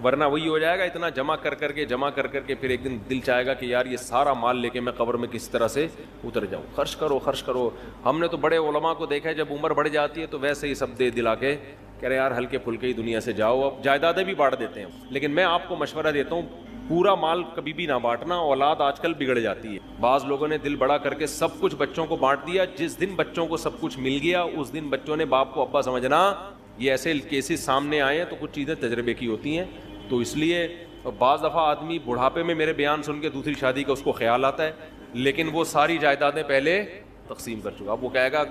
ورنہ وہی ہو جائے گا اتنا جمع کر کر کے پھر ایک دن دل چاہے گا کہ یار یہ سارا مال لے کے میں قبر میں کس طرح سے اتر جاؤں. خرچ کرو. ہم نے تو بڑے علماء کو دیکھا ہے جب عمر بڑھ جاتی ہے تو ویسے ہی سب دے دلا کے کہہ رہے یار ہلکے پھلکے ہی دنیا سے جاؤ, اب جائیدادیں بھی بانٹ دیتے ہیں. لیکن میں آپ کو مشورہ دیتا ہوں پورا مال کبھی بھی نہ بانٹنا, اولاد آج کل بگڑ جاتی ہے. بعض لوگوں نے دل بڑا کر کے سب کچھ بچوں کو بانٹ دیا, جس دن بچوں کو سب کچھ مل گیا اس دن بچوں نے باپ کو ابا سمجھنا. یہ ایسے کیسز سامنے آئے ہیں تو کچھ چیزیں تجربے کی ہوتی ہیں. تو اس لیے بعض دفعہ آدمی بڑھاپے میں میرے بیان سن کے دوسری شادی کا اس کو خیال آتا ہے, لیکن وہ ساری جائیدادیں پہلے تقسیم کر چکا. اب وہ کہے گا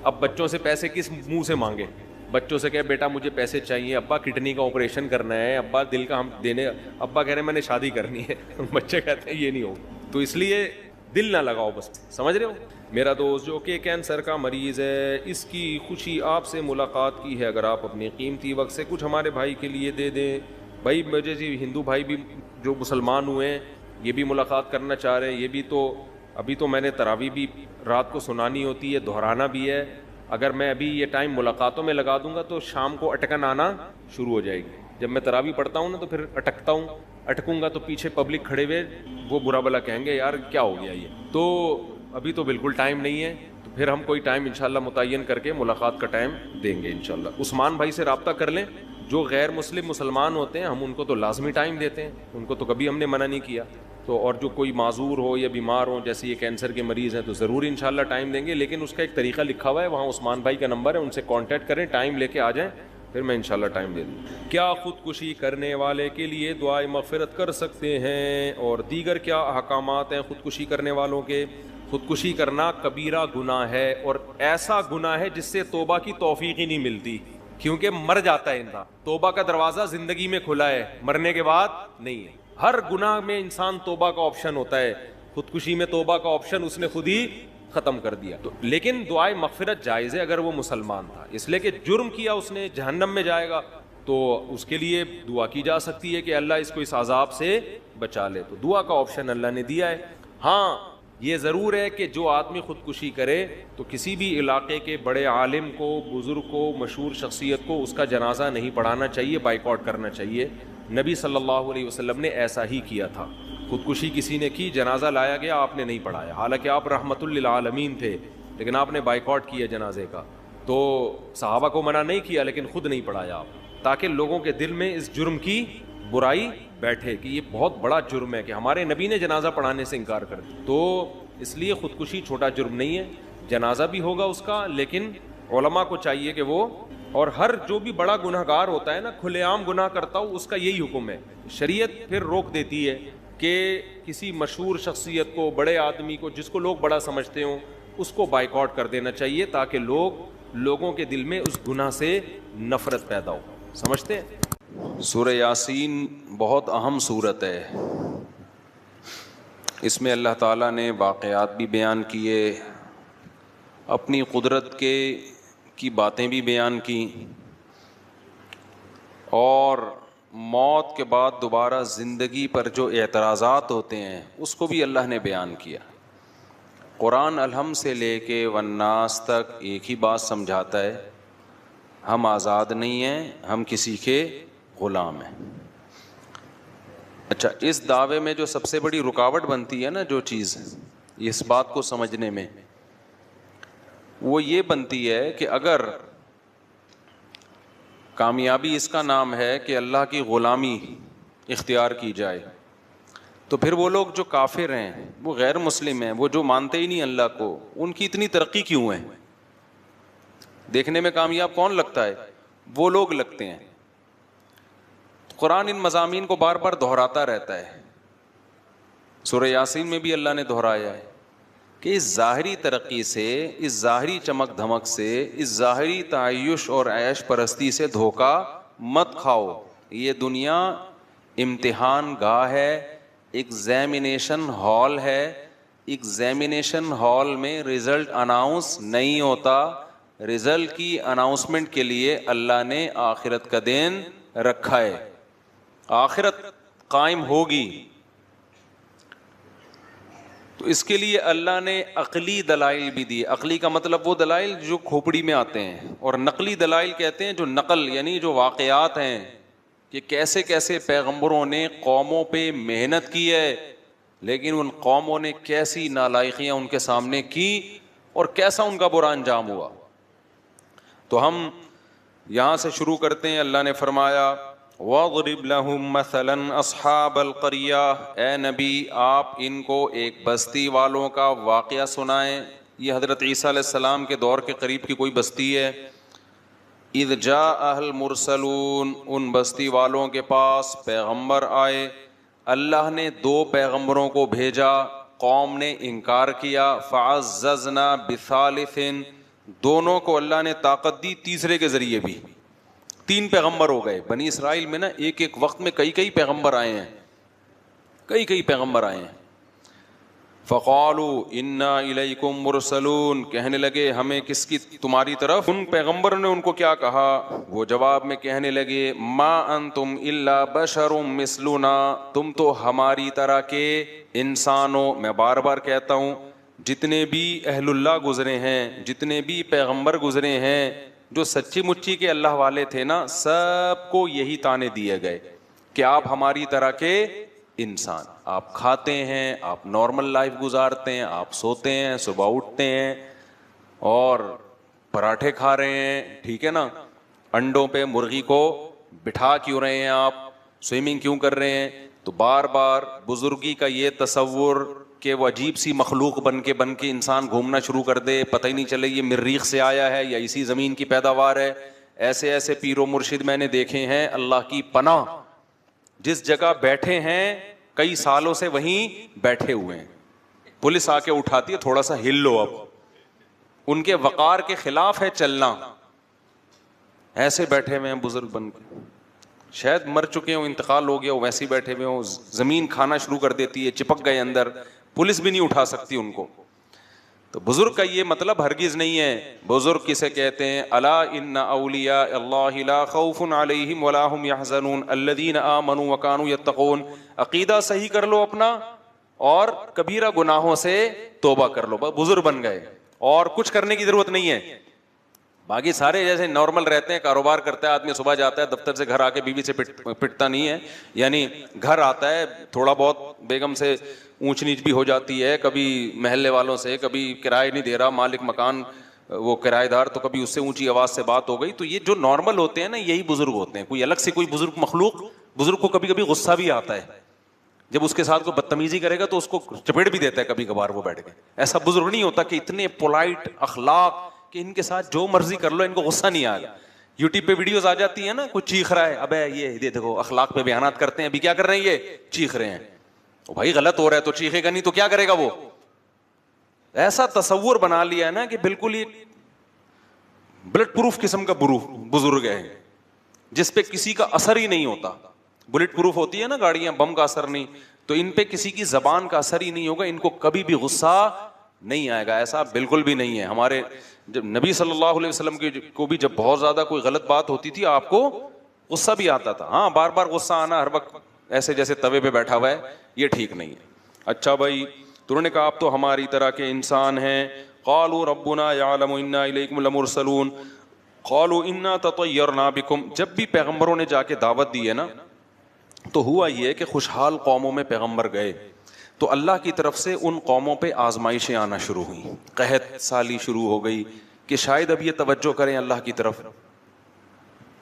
اب بچوں سے پیسے کس منہ سے مانگے, بچوں سے کہے بیٹا مجھے پیسے چاہیے, ابا کڈنی کا آپریشن کرنا ہے, ابا دل کا ہم دینے, ابا کہہ رہے ہیں میں نے شادی کرنی ہے, بچے کہتے ہیں یہ نہیں ہوگا. تو اس لیے دل نہ لگاؤ, بس سمجھ رہے ہو. میرا دوست جو کہ کینسر کا مریض ہے, اس کی خوشی آپ سے ملاقات کی ہے, اگر آپ اپنے قیمتی وقت سے کچھ ہمارے بھائی کے لیے دے دیں. بھائی مجھے جی ہندو بھائی بھی جو مسلمان ہوئے ہیں یہ بھی ملاقات کرنا چاہ رہے ہیں, یہ بھی تو ابھی تو میں نے تراویح بھی رات کو سنانی ہوتی ہے, دہرانا بھی ہے. اگر میں ابھی یہ ٹائم ملاقاتوں میں لگا دوں گا تو شام کو اٹکن آنا شروع ہو جائے گی. جب میں تراویح پڑھتا ہوں نا تو پھر اٹکوں گا تو پیچھے پبلک کھڑے ہوئے وہ برا بلا کہیں گے یار کیا ہو گیا یہ. تو ابھی تو بالکل ٹائم نہیں ہے, تو پھر ہم کوئی ٹائم انشاءاللہ متعین کر کے ملاقات کا ٹائم دیں گے انشاءاللہ. عثمان بھائی سے رابطہ کر لیں, جو غیر مسلمان ہوتے ہیں ہم ان کو تو لازمی ٹائم دیتے ہیں, ان کو تو کبھی ہم نے منع نہیں کیا. تو اور جو کوئی معذور ہو یا بیمار ہو, جیسے یہ کینسر کے مریض ہیں, تو ضرور انشاءاللہ ٹائم دیں گے. لیکن اس کا ایک طریقہ لکھا ہوا ہے, وہاں عثمان بھائی کا نمبر ہے, ان سے کانٹیکٹ کریں, ٹائم لے کے آ جائیں, پھر میں انشاءاللہ ٹائم دے دوں. کیا خودکشی کرنے والے کے لیے دعائے مغفرت کر سکتے ہیں, اور دیگر کیا احکامات ہیں خودکشی کرنے والوں کے؟ خودکشی کرنا کبیرہ گناہ ہے, اور ایسا گناہ ہے جس سے توبہ کی توفیق ہی نہیں ملتی, کیونکہ مر جاتا ہے انسان. توبہ کا دروازہ زندگی میں کھلا ہے, مرنے کے بعد نہیں ہے. ہر گناہ میں انسان توبہ کا آپشن ہوتا ہے, خودکشی میں توبہ کا آپشن اس نے خود ہی ختم کر دیا. تو لیکن دعائے مغفرت جائز ہے اگر وہ مسلمان تھا, اس لیے کہ جرم کیا اس نے, جہنم میں جائے گا, تو اس کے لیے دعا کی جا سکتی ہے کہ اللہ اس کو اس عذاب سے بچا لے. تو دعا کا آپشن اللہ نے دیا ہے. ہاں یہ ضرور ہے کہ جو آدمی خودکشی کرے تو کسی بھی علاقے کے بڑے عالم کو, بزرگ کو, مشہور شخصیت کو اس کا جنازہ نہیں پڑھانا چاہیے, بائیکاٹ کرنا چاہیے. نبی صلی اللہ علیہ وسلم نے ایسا ہی کیا تھا. خودکشی کسی نے کی, جنازہ لایا گیا, آپ نے نہیں پڑھایا, حالانکہ آپ رحمت للعالمین تھے, لیکن آپ نے بائیکاٹ کیا جنازے کا. تو صحابہ کو منع نہیں کیا لیکن خود نہیں پڑھایا آپ. تاکہ لوگوں کے دل میں اس جرم کی برائی بیٹھے کہ یہ بہت بڑا جرم ہے کہ ہمارے نبی نے جنازہ پڑھانے سے انکار کر دیا. تو اس لیے خودکشی چھوٹا جرم نہیں ہے, جنازہ بھی ہوگا اس کا, لیکن علماء کو چاہیے کہ وہ, اور ہر جو بھی بڑا گناہ گار ہوتا ہے نا, کھلے عام گناہ کرتا ہو, اس کا یہی حکم ہے. شریعت پھر روک دیتی ہے کہ کسی مشہور شخصیت کو, بڑے آدمی کو, جس کو لوگ بڑا سمجھتے ہوں, اس کو بائیکاٹ کر دینا چاہیے تاکہ لوگوں کے دل میں اس گناہ سے نفرت پیدا ہو. سمجھتے ہیں؟ سورہ یاسین بہت اہم سورت ہے. اس میں اللہ تعالیٰ نے واقعات بھی بیان کیے, اپنی قدرت کی باتیں بھی بیان کی, اور موت کے بعد دوبارہ زندگی پر جو اعتراضات ہوتے ہیں اس کو بھی اللہ نے بیان کیا. قرآن الحم سے لے کے والناس تک ایک ہی بات سمجھاتا ہے, ہم آزاد نہیں ہیں, ہم کسی کے غلام ہیں. اچھا, اس دعوے میں جو سب سے بڑی رکاوٹ بنتی ہے نا, جو چیز اس بات کو سمجھنے میں, وہ یہ بنتی ہے کہ اگر کامیابی اس کا نام ہے کہ اللہ کی غلامی اختیار کی جائے, تو پھر وہ لوگ جو کافر ہیں, وہ غیر مسلم ہیں, وہ جو مانتے ہی نہیں اللہ کو, ان کی اتنی ترقی کیوں ہے؟ دیکھنے میں کامیاب کون لگتا ہے؟ وہ لوگ لگتے ہیں. قرآن ان مضامین کو بار بار دہراتا رہتا ہے. سورہ یاسین میں بھی اللہ نے دہرایا ہے کہ اس ظاہری ترقی سے, اس ظاہری چمک دھمک سے, اس ظاہری تعیش اور عیش پرستی سے دھوکہ مت کھاؤ. یہ دنیا امتحان گاہ ہے, ایگزامینیشن ہال ہے. ایگزامینیشن ہال میں رزلٹ اناؤنس نہیں ہوتا, رزلٹ کی اناؤنسمنٹ کے لیے اللہ نے آخرت کا دن رکھا ہے. آخرت قائم ہوگی, تو اس کے لیے اللہ نے عقلی دلائل بھی دی. عقلی کا مطلب وہ دلائل جو کھوپڑی میں آتے ہیں, اور نقلی دلائل کہتے ہیں جو نقل, یعنی جو واقعات ہیں کہ کیسے کیسے پیغمبروں نے قوموں پہ محنت کی ہے, لیکن ان قوموں نے کیسی نالائقیاں ان کے سامنے کی اور کیسا ان کا برا انجام ہوا. تو ہم یہاں سے شروع کرتے ہیں. اللہ نے فرمایا وَاضْرِبْ لَهُمْ مَثَلًا أَصْحَابَ الْقَرْيَةِ, اے نبی آپ ان کو ایک بستی والوں کا واقعہ سنائیں. یہ حضرت عیسیٰ علیہ السلام کے دور کے قریب کی کوئی بستی ہے. اِذْ جَاءَهَا الْمُرْسَلُونَ, ان بستی والوں کے پاس پیغمبر آئے. اللہ نے 2 پیغمبروں کو بھیجا, قوم نے انکار کیا. فَعَزَّزْنَا بِثَالِثٍ, دونوں کو اللہ نے طاقت دی تیسرے کے ذریعے بھی. 3 پیغمبر ہو گئے. بنی اسرائیل میں نا ایک ایک وقت میں کئی پیغمبر آئے ہیں, کئی پیغمبر آئے ہیں. فَقَالُوا إِنَّا إِلَيْكُمْ مُرْسَلُونَ, کہنے لگے ہمیں کس کی, تمہاری طرف. ان پیغمبروں نے ان کو کیا کہا؟ وہ جواب میں کہنے لگے مَا أَنْتُمْ إِلَّا بَشَرٌ مِثْلُنَا, تم تو ہماری طرح کے انسان ہو. میں بار بار کہتا ہوں, جتنے بھی اہل اللہ گزرے ہیں, جتنے بھی پیغمبر گزرے ہیں, جو سچی مچی کے اللہ والے تھے نا, سب کو یہی تانے دیے گئے کہ آپ ہماری طرح کے انسان, آپ کھاتے ہیں, آپ نارمل لائف گزارتے ہیں, آپ سوتے ہیں, صبح اٹھتے ہیں اور پراٹھے کھا رہے ہیں, ٹھیک ہے نا, انڈوں پہ مرغی کو بٹھا کیوں رہے ہیں آپ, سوئمنگ کیوں کر رہے ہیں. تو بار بار بزرگی کا یہ تصور کہ وہ عجیب سی مخلوق بن کے انسان گھومنا شروع کر دے, پتہ ہی نہیں چلے یہ مریخ سے آیا ہے یا اسی زمین کی پیداوار ہے. ایسے پیر و مرشد میں نے دیکھے ہیں, اللہ کی پناہ, جس جگہ بیٹھے ہیں کئی سالوں سے وہیں بیٹھے ہوئے ہیں. پولیس آ کے اٹھاتی ہے, تھوڑا سا ہل لو, اب ان کے وقار کے خلاف ہے چلنا. ایسے بیٹھے ہوئے ہیں بزرگ بن کے, شاید مر چکے ہوں, انتقال ہو گیا ہو, ویسے ہی بیٹھے ہوئے ہوں. زمین کھانا شروع کر دیتی ہے, چپک گئے اندر, پولیس بھی نہیں اٹھا سکتی ان کو. تو بزرگ کا یہ مطلب ہرگز نہیں ہے. بزرگ کسے کہتے ہیں؟ الا ان اولیاء اللہ لا خوف علیہم ولا هم يحزنون الذین آمنوا وکانوا یتقون. عقیدہ صحیح کر لو اپنا اور کبیرہ گناہوں سے توبہ کر لو, بزرگ بن گئے, اور کچھ کرنے کی ضرورت نہیں ہے. باقی سارے جیسے نارمل رہتے ہیں, کاروبار کرتا ہے آدمی, صبح جاتا ہے دفتر سے, گھر آ کے بیوی سے پٹتا نہیں ہے, یعنی گھر آتا ہے تھوڑا بہت بیگم سے اونچ نیچ بھی ہو جاتی ہے, کبھی محلے والوں سے, کبھی کرایہ نہیں دے رہا, مالک مکان وہ کرایہ دار, تو کبھی اس سے اونچی آواز سے بات ہو گئی. تو یہ جو نارمل ہوتے ہیں نا یہی بزرگ ہوتے ہیں. کوئی الگ سے کوئی بزرگ مخلوق, بزرگ کو کبھی کبھی غصہ بھی آتا ہے, جب اس کے ساتھ کوئی بدتمیزی کرے گا تو اس کو چپیٹ بھی دیتا ہے کبھی کبھار وہ بیٹھ کے. ایسا بزرگ نہیں ہوتا کہ اتنے پولائٹ اخلاق کہ ان کے ساتھ جو مرضی کر لو ان کو غصہ نہیں آئے گا. یوٹیوب پہ ویڈیوز آ جاتی ہیں نا, کوئی چیخ رہا ہے, ابے یہ دیکھو اخلاق پہ بیانات کرتے ہیں, ابھی کیا کر رہے ہیں یہ چیخ رہے ہیں. بھائی غلط ہو رہا ہے تو چیخے گا نہیں تو کیا کرے گا وہ. ایسا تصور بنا لیا ہے نا کہ بالکل یہ بلٹ پروف قسم کا بزرگ ہے جس پہ کسی کا اثر ہی نہیں ہوتا. بلٹ پروف ہوتی ہے نا گاڑیاں, بم کا اثر نہیں, تو ان پہ کسی کی زبان کا اثر ہی نہیں ہوگا, ان کو کبھی بھی غصہ نہیں آئے گا. ایسا بالکل بھی نہیں ہے. ہمارے جب نبی صلی اللہ علیہ وسلم کو بھی جب بہت زیادہ کوئی غلط بات ہوتی تھی آپ کو غصہ بھی آتا تھا. ہاں بار بار غصہ آنا ہر وقت ایسے جیسے توے پہ بیٹھا ہوا ہے, یہ ٹھیک نہیں ہے. اچھا بھائی, تو انہوں نے کہا آپ تو ہماری طرح کے انسان ہیں. قالوا ربنا يعلم انا الیکم لمرسلون قالوا انا تطیرنا بکم. جب بھی پیغمبروں نے جا کے دعوت دی ہے نا تو ہوا یہ کہ خوشحال قوموں میں پیغمبر گئے تو اللہ کی طرف سے ان قوموں پہ آزمائشیں آنا شروع ہوئیں, قحط سالی شروع ہو گئی کہ شاید اب یہ توجہ کریں اللہ کی طرف.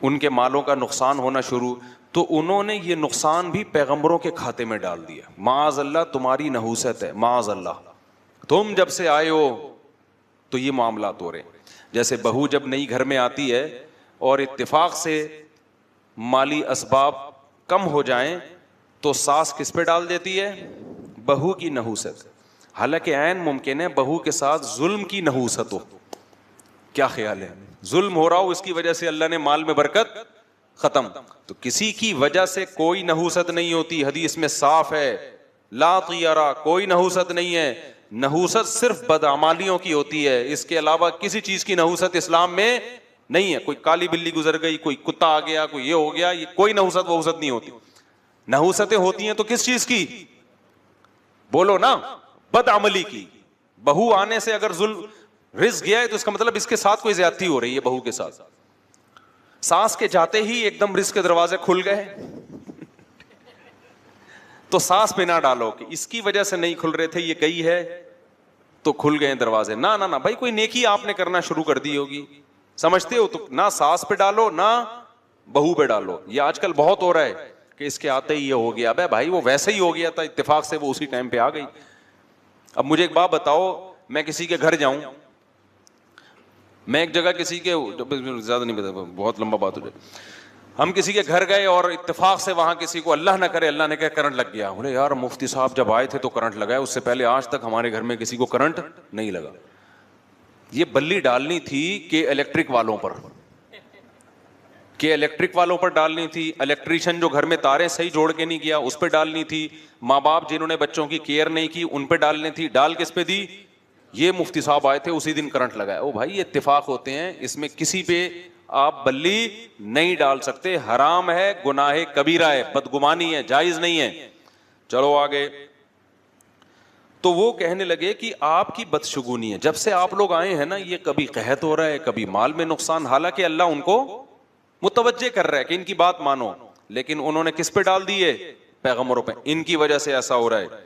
ان کے مالوں کا نقصان ہونا شروع, تو انہوں نے یہ نقصان بھی پیغمبروں کے کھاتے میں ڈال دیا. معاذ اللہ تمہاری نحوست ہے, معاذ اللہ, تم جب سے آئے ہو تو یہ معاملات ہو رہے ہیں. جیسے بہو جب نئی گھر میں آتی ہے اور اتفاق سے مالی اسباب کم ہو جائیں تو ساس کس پہ ڈال دیتی ہے, بہو کی نحوست. حالانکہ عین ممکن ہے بہو کے ساتھ ظلم کی نحوست ہو. کیا خیال ہے, ظلم ہو رہا ہو, اس کی وجہ سے اللہ نے مال میں برکت ختم. تو کسی کی وجہ سے کوئی نحوست نہیں ہوتی. حدیث میں صاف ہے لا طیرہ, کوئی نحوست نہیں ہے. نحوست صرف بدعمالیوں کی ہوتی ہے, اس کے علاوہ کسی چیز کی نحوست اسلام میں نہیں ہے. کوئی کالی بلی گزر گئی, کوئی کتا آ گیا, کوئی یہ ہو گیا, یہ کوئی نحوست وحوست نہیں ہوتی. نحوستیں ہوتی ہیں تو کس چیز کی, بولو نا, بدعملی کی. بہو آنے سے اگر ظلم رزق گیا ہے تو اس کا مطلب اس کے ساتھ کوئی زیادتی ہو رہی ہے بہو کے ساتھ. ساس کے جاتے ہی ایک دم رزق کے دروازے کھل گئے تو ساس پہ نہ ڈالو کہ اس کی وجہ سے نہیں کھل رہے تھے, یہ گئی ہے تو کھل گئے دروازے. نہ نہ نہ بھائی, کوئی نیکی آپ نے کرنا شروع کر دی ہوگی, سمجھتے ہو, تو نہ ساس پہ ڈالو نہ بہو پہ ڈالو. یہ آج کل بہت ہو رہا ہے کہ اس کے آتے ہی یہ ہو گیا. ابے بھائی وہ ویسے ہی ہو گیا تھا, اتفاق سے وہ اسی ٹائم پہ آ گئی. اب مجھے ایک بات بتاؤ, میں کسی کے گھر جاؤں, میں ایک جگہ کسی کے, زیادہ نہیں بتا بہت لمبا بات ہو جائے, ہم کسی کے گھر گئے اور اتفاق سے وہاں کسی کو اللہ نہ کرے اللہ نے کہا کرنٹ لگ گیا. بولے یار مفتی صاحب جب آئے تھے تو کرنٹ لگا ہے, اس سے پہلے آج تک ہمارے گھر میں کسی کو کرنٹ نہیں لگا. یہ بلی ڈالنی تھی کہ الیکٹرک والوں پر, کہ الیکٹرک والوں پر ڈالنی تھی, الیکٹریشین جو گھر میں تاریں صحیح جوڑ کے نہیں گیا اس پہ ڈالنی تھی, ماں باپ جنہوں نے بچوں کی کیئر نہیں کی ان پہ ڈالنی تھی. ڈال کس پہ دی, یہ مفتی صاحب آئے تھے اسی دن کرنٹ لگا ہے. او بھائی یہ اتفاق ہوتے ہیں, اس میں کسی پہ آپ بلی نہیں ڈال سکتے, حرام ہے, گناہ کبیرہ ہے, بدگمانی ہے, جائز نہیں ہے. چلو آگے. تو وہ کہنے لگے کہ آپ کی بدشگونی ہے, جب سے آپ لوگ آئے ہیں نا یہ کبھی قحط ہو رہا ہے, کبھی مال میں نقصان, حالانکہ اللہ ان کو متوجہ کر رہا ہے کہ ان کی بات مانو, لیکن انہوں نے کس پہ ڈال دیے, پیغمبروں پہ, ان کی وجہ سے ایسا ہو رہا ہے.